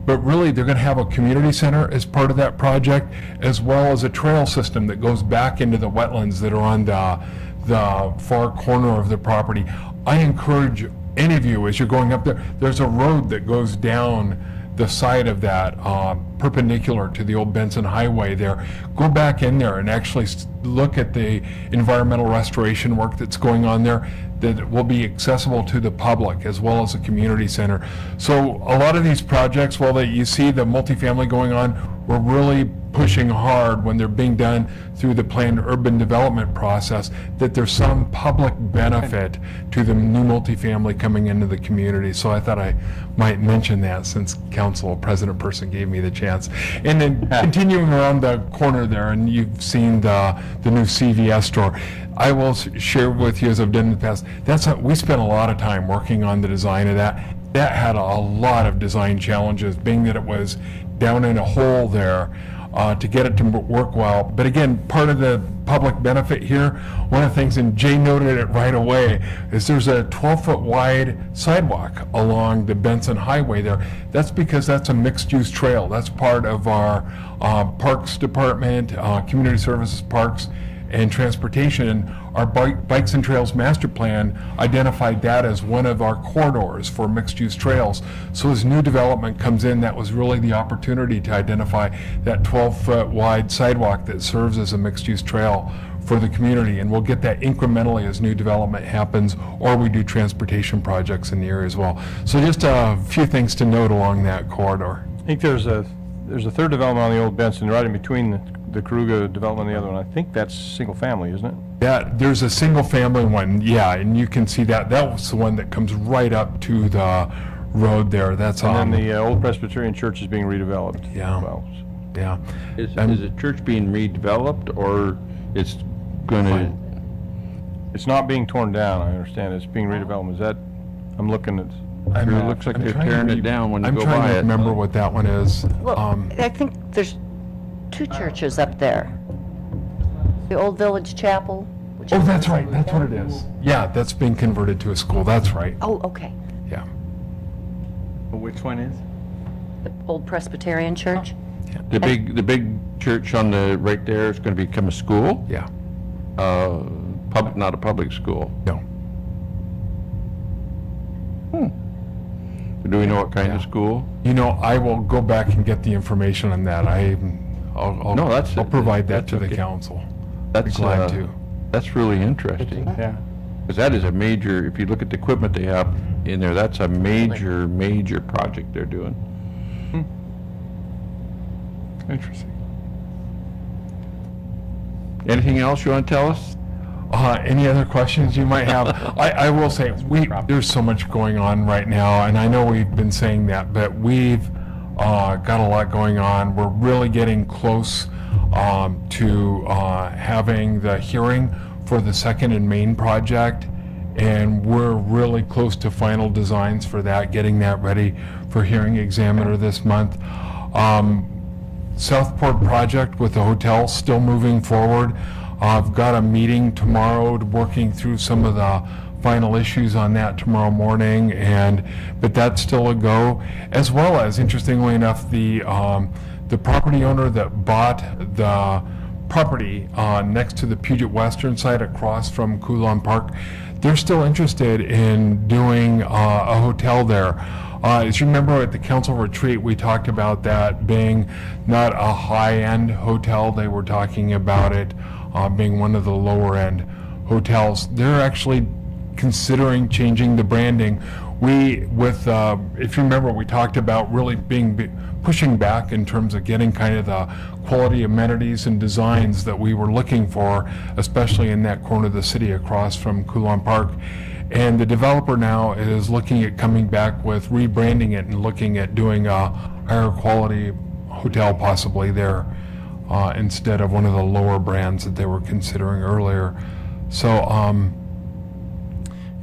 But really, they're going to have a community center as part of that project, as well as a trail system that goes back into the wetlands that are on the far corner of the property. I encourage any of you, as you're going up there, there's a road that goes down the side of that, perpendicular to the old Benson Highway there. Go back in there and actually look at the environmental restoration work that's going on there that will be accessible to the public as well as a community center. So a lot of these projects, while you see the multifamily going on, we're really pushing hard when they're being done through the planned urban development process, that there's some public benefit to the new multifamily coming into the community. So I thought I might mention that since Council President Person gave me the chance. And then continuing around the corner there, and you've seen the new CVS store. I will share with you, as I've done in the past, we spent a lot of time working on the design of that. That had a lot of design challenges, being that it was down in a hole there, to get it to work well. But again, part of the public benefit here, one of the things, and Jay noted it right away, is there's a 12-foot wide sidewalk along the Benson Highway there. That's because that's a mixed-use trail. That's part of our Parks Department, Community Services, Parks, and Transportation. Our Bikes and Trails Master Plan identified that as one of our corridors for mixed-use trails. So as new development comes in, that was really the opportunity to identify that 12-foot wide sidewalk that serves as a mixed-use trail for the community. And we'll get that incrementally as new development happens, or we do transportation projects in the area as well. So just a few things to note along that corridor. I think there's a third development on the old Benson, right in between the Karuga development and the other one. I think that's single family, isn't it? Yeah, there's a single family one, yeah, and you can see that. That was the one that comes right up to the road there. That's and then the old Presbyterian church is being redeveloped. Yeah. As well. Yeah. Is the church being redeveloped, or it's going to? It's not being torn down, I understand. It's being redeveloped. Is that, I'm looking at. It looks like they're tearing it down when you go by it. I'm trying to remember what that one is. Well, I think there's two churches up there. The Old Village Chapel. Which Oh, is- that's right, that's what it is. Yeah, that's being converted to a school, that's right, Oh, okay. yeah. Which one is? The Old Presbyterian Church? The big church on the right there is going to become a school. Yeah, Not a public school. no. Do we know what kind of Yeah. school? You know, I will go back and get the information on that. No, that's- I'll provide that that's to the okay. council. That's glad to. That's really interesting. Yeah. Because that is a major, if you look at the equipment they have in there, that's a major project they're doing. Interesting. Anything else you want to tell us? Any other questions you might have? I will say, there's so much going on right now, and I know we've been saying that, but we've got a lot going on. We're really getting close to having the hearing for the second and main project, and we're really close to final designs for that, getting that ready for hearing examiner this month. Southport project with the hotel still moving forward. I've got a meeting tomorrow working through some of the final issues on that tomorrow morning, but that's still a go. As well as, interestingly enough, the property owner that bought the property next to the Puget Western site across from Coulon Park, they're still interested in doing a hotel there. As you remember at the council retreat, we talked about that being not a high-end hotel. They were talking about it being one of the lower-end hotels. They're actually considering changing the branding. If you remember, we talked about really pushing back in terms of getting kind of the quality amenities and designs that we were looking for, especially in that corner of the city across from Coulon Park. And the developer now is looking at coming back with rebranding it and looking at doing a higher quality hotel possibly there instead of one of the lower brands that they were considering earlier. So,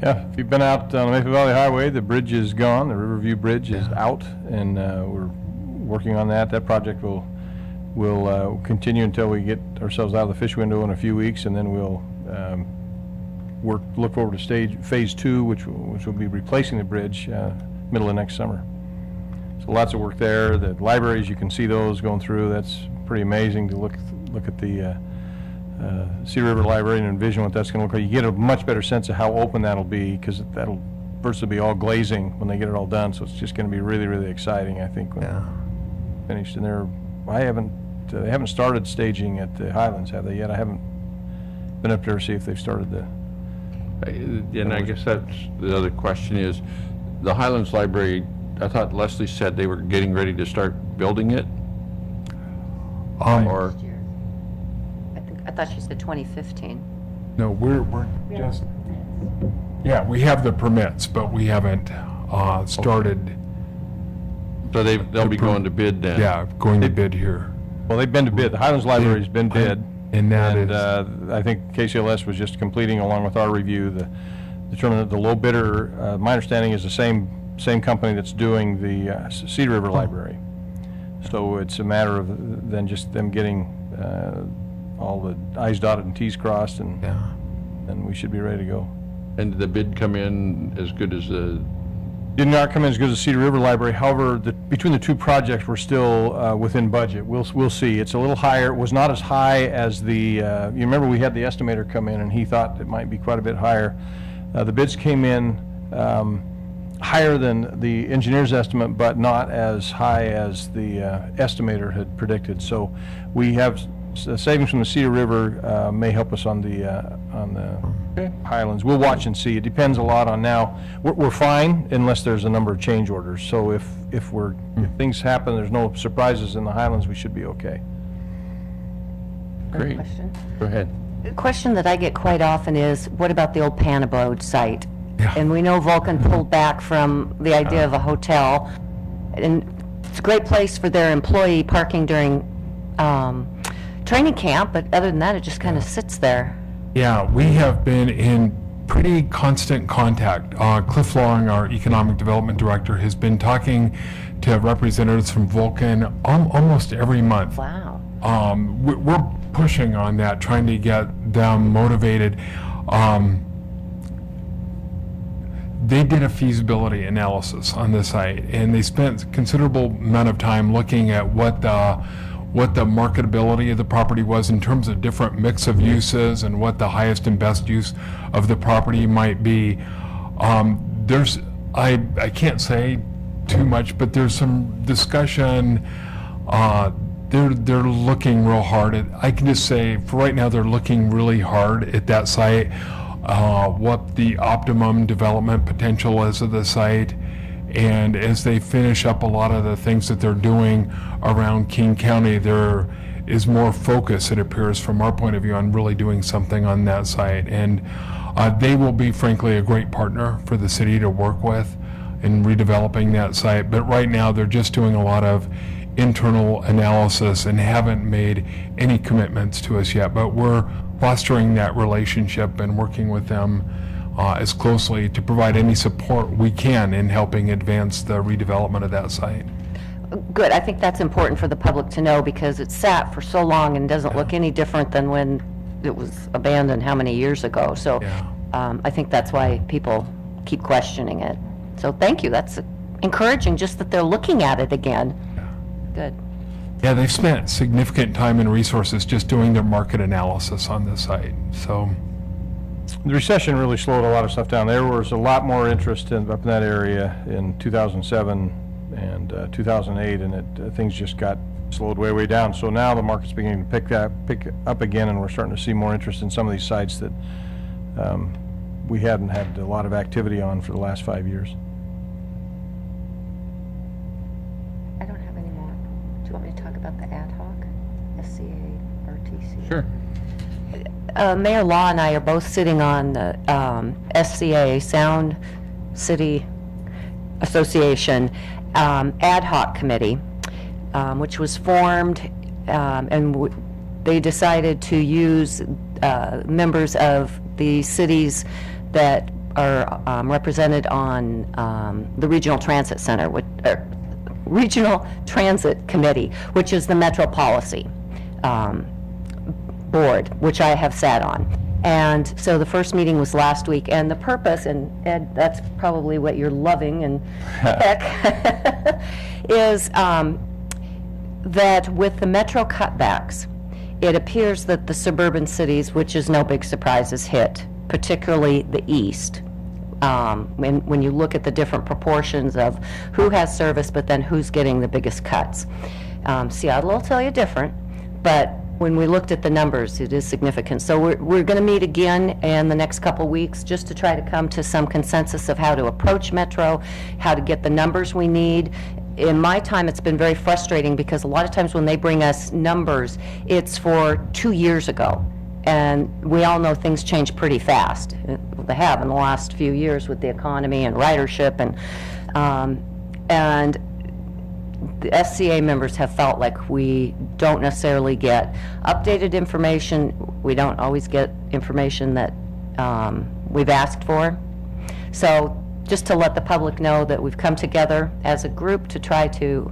Yeah, if you've been out on the Maple Valley Highway, the bridge is gone, the Riverview Bridge is out, and we're working on that. That project will continue until we get ourselves out of the fish window in a few weeks, and then we'll look forward to phase 2, which will be replacing the bridge middle of next summer. So lots of work there. The libraries, you can see those going through. That's pretty amazing to look at the Cedar River Library and envision what that's going to look like. You get a much better sense of how open that'll be, because that'll virtually be all glazing when they get it all done. So it's just going to be really, really exciting, I think, when finished. And they haven't started staging at the Highlands, have they yet? I haven't been up there to see if they've started the. And I guess that's the other question is, the Highlands Library, I thought Leslie said they were getting ready to start building it? Or, I thought she said 2015. no, we're just, yeah, we have the permits, but we haven't started, so they'll be going to bid then? going to bid here. Well, they've been to bid. The Highlands Library's been bid. And that is, I think KCLS was just completing, along with our review, determine that the low bidder, my understanding is the same company that's doing the Cedar River Library. So it's a matter of then just them getting all the I's dotted and T's crossed, and we should be ready to go. And did the bid come in as good as the? Did not come in as good as Cedar River Library. However, between the two projects, we're still within budget. We'll see. It's a little higher. It was not as high as the. You remember we had the estimator come in, and he thought it might be quite a bit higher. The bids came in higher than the engineer's estimate, but not as high as the estimator had predicted. So we have savings from the Cedar River may help us on the Highlands. We'll watch and see. It depends a lot on now. We're fine unless there's a number of change orders. So if things happen, there's no surprises in the Highlands, we should be okay. Great. Question? Go ahead. A question that I get quite often is, what about the old Panabode site? Yeah. And we know Vulcan pulled back from the idea of a hotel, and it's a great place for their employee parking during training camp, but other than that, it just kind of sits there. yeah, we have been in pretty constant contact. Cliff Long, our economic development director, has been talking to representatives from Vulcan almost every month. Wow. We're pushing on that, trying to get them motivated. They did a feasibility analysis on the site, and they spent a considerable amount of time looking at what the marketability of the property was in terms of different mix of uses and what the highest and best use of the property might be. I can't say too much, but there's some discussion. They're looking real hard at, I can just say, for right now, they're looking really hard at that site, what the optimum development potential is of the site. And as they finish up a lot of the things that they're doing around King County, there is more focus, it appears, from our point of view, on really doing something on that site. And they will be, frankly, a great partner for the city to work with in redeveloping that site. But right now, they're just doing a lot of internal analysis and haven't made any commitments to us yet. But we're fostering that relationship and working with them as closely to provide any support we can in helping advance the redevelopment of that site. Good. I think that's important for the public to know, because it's sat for so long and doesn't look any different than when it was abandoned how many years ago. So I think that's why people keep questioning it. So thank you. That's encouraging, just that they're looking at it again. Good. Yeah, they've spent significant time and resources just doing their market analysis on this site. So The recession really slowed a lot of stuff down. There was a lot more interest up in that area in 2007 and 2008, and things just got slowed way down. So now the market's beginning to pick up again, and we're starting to see more interest in some of these sites that we hadn't had a lot of activity on for the last 5 years. I don't have any more. Do you want me to talk about the ad hoc, SCA, RTC? Sure. Mayor Law and I are both sitting on the SCA, Sound City Association, ad hoc committee, which was formed, and they decided to use members of the cities that are represented on the Regional Transit Center, Regional Transit Committee, which is the Metro Policy board, which I have sat on. And so the first meeting was last week, and the purpose, and Ed, that's probably what you're loving and heck, is that with the metro cutbacks, it appears that the suburban cities, which is no big surprise, is hit, particularly the east. When you look at the different proportions of who has service, but then who's getting the biggest cuts. Seattle will tell you different, but when we looked at the numbers, it is significant. So we're going to meet again in the next couple weeks just to try to come to some consensus of how to approach Metro, how to get the numbers we need. In my time, it's been very frustrating because a lot of times when they bring us numbers, it's for 2 years ago. And we all know things change pretty fast. They have in the last few years with the economy and ridership, and the SCA members have felt like we don't necessarily get updated information. We don't always get information that we've asked for. So just to let the public know that we've come together as a group to try to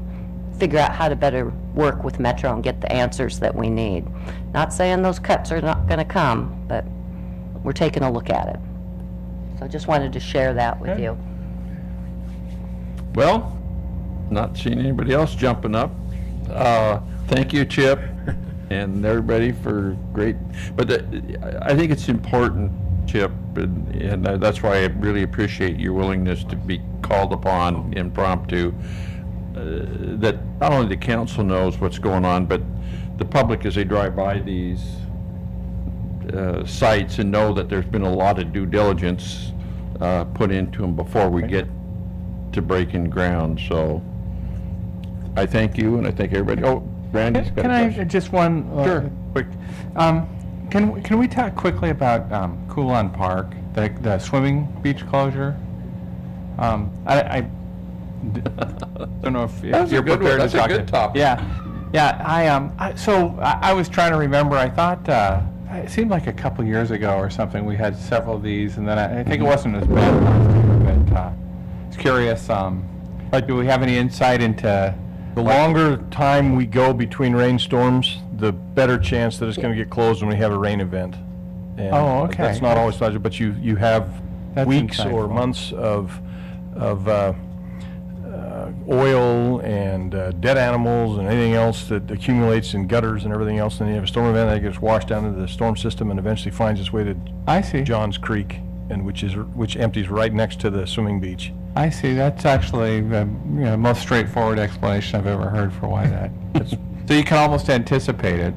figure out how to better work with Metro and get the answers that we need. Not saying those cuts are not going to come, but we're taking a look at it. So just wanted to share that with you. Well, not seeing anybody else jumping up. Thank you, Chip, and everybody for great, but I think it's important, Chip, and that's why I really appreciate your willingness to be called upon impromptu, that not only the council knows what's going on, but the public as they drive by these sites and know that there's been a lot of due diligence put into them before we get to breaking ground. So I thank you, and I thank everybody. Oh, Randy's got a Can I, question. just one Sure. quick, can we talk quickly about Coolon Park, the swimming beach closure? I don't know if That's a you're good one. prepared to That's a talk. good topic. Yeah, so I was trying to remember, I thought, it seemed like a couple years ago or something, we had several of these, and then I think it wasn't as bad last year, but I was curious, like, do we have any insight into? The longer time we go between rainstorms, the better chance that it's going to get closed when we have a rain event. And Oh, okay. That's not always pleasant, but you have That's weeks or insightful. months of oil and dead animals and anything else that accumulates in gutters and everything else. And then you have a storm event that gets washed down into the storm system and eventually finds its way to I see. Johns Creek, and which empties right next to the swimming beach. I see. That's actually the most straightforward explanation I've ever heard for why that. So you can almost anticipate it.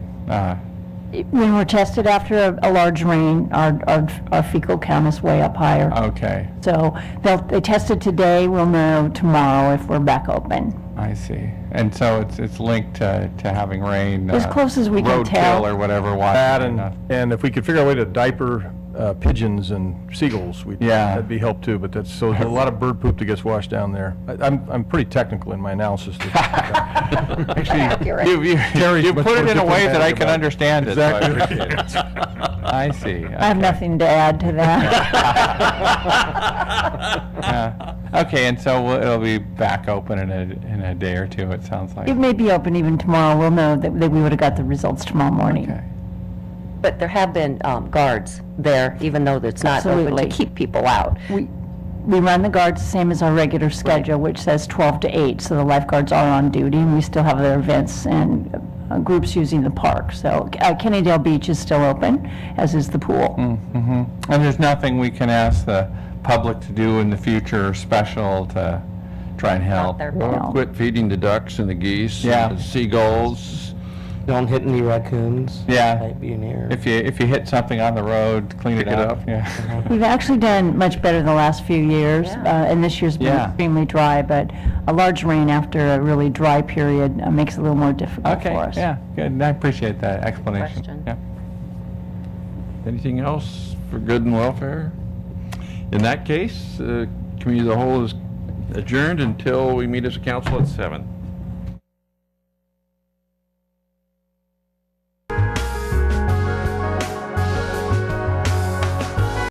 When we're tested after a large rain, our fecal count is way up higher. Okay, So they tested today, we'll know tomorrow if we're back open. I see. And so it's linked to having rain. As close as we can tell. Roadkill or whatever. That watching, and if we could figure out a way to diaper pigeons and seagulls, that'd be help too. But there's a lot of bird poop that gets washed down there. I'm pretty technical in my analysis. Actually, you Terry's much put it more in a way that I diplomatic can about it. understand it. so I Exactly. appreciate it. I see. I have nothing to add to that. Okay, and so it'll be back open in a day or two, it sounds like. It may be open even tomorrow. We'll know that we would have got the results tomorrow morning. Okay. But there have been guards there, even though it's not open, Absolutely. to keep people out. We run the guards the same as our regular schedule, which says 12 to 8, so the lifeguards are on duty, and we still have other events and groups using the park. So Kennydale Beach is still open, as is the pool. Mm-hmm. And there's nothing we can ask the public to do in the future special to try and help? Out there. Well, No. quit feeding the ducks and the geese, Yeah. and the seagulls, Don't hit any raccoons. Yeah. Might be near. If you hit something on the road, clean it Pick it up. up. Yeah. We've actually done much better the last few years, Yeah. and this year's been Yeah. extremely dry, but a large rain after a really dry period makes it a little more difficult Okay, for us. yeah, good. I appreciate that explanation. Question. Yeah. Anything else for good and welfare? In that case, Committee of the Whole is adjourned until we meet as a council at 7.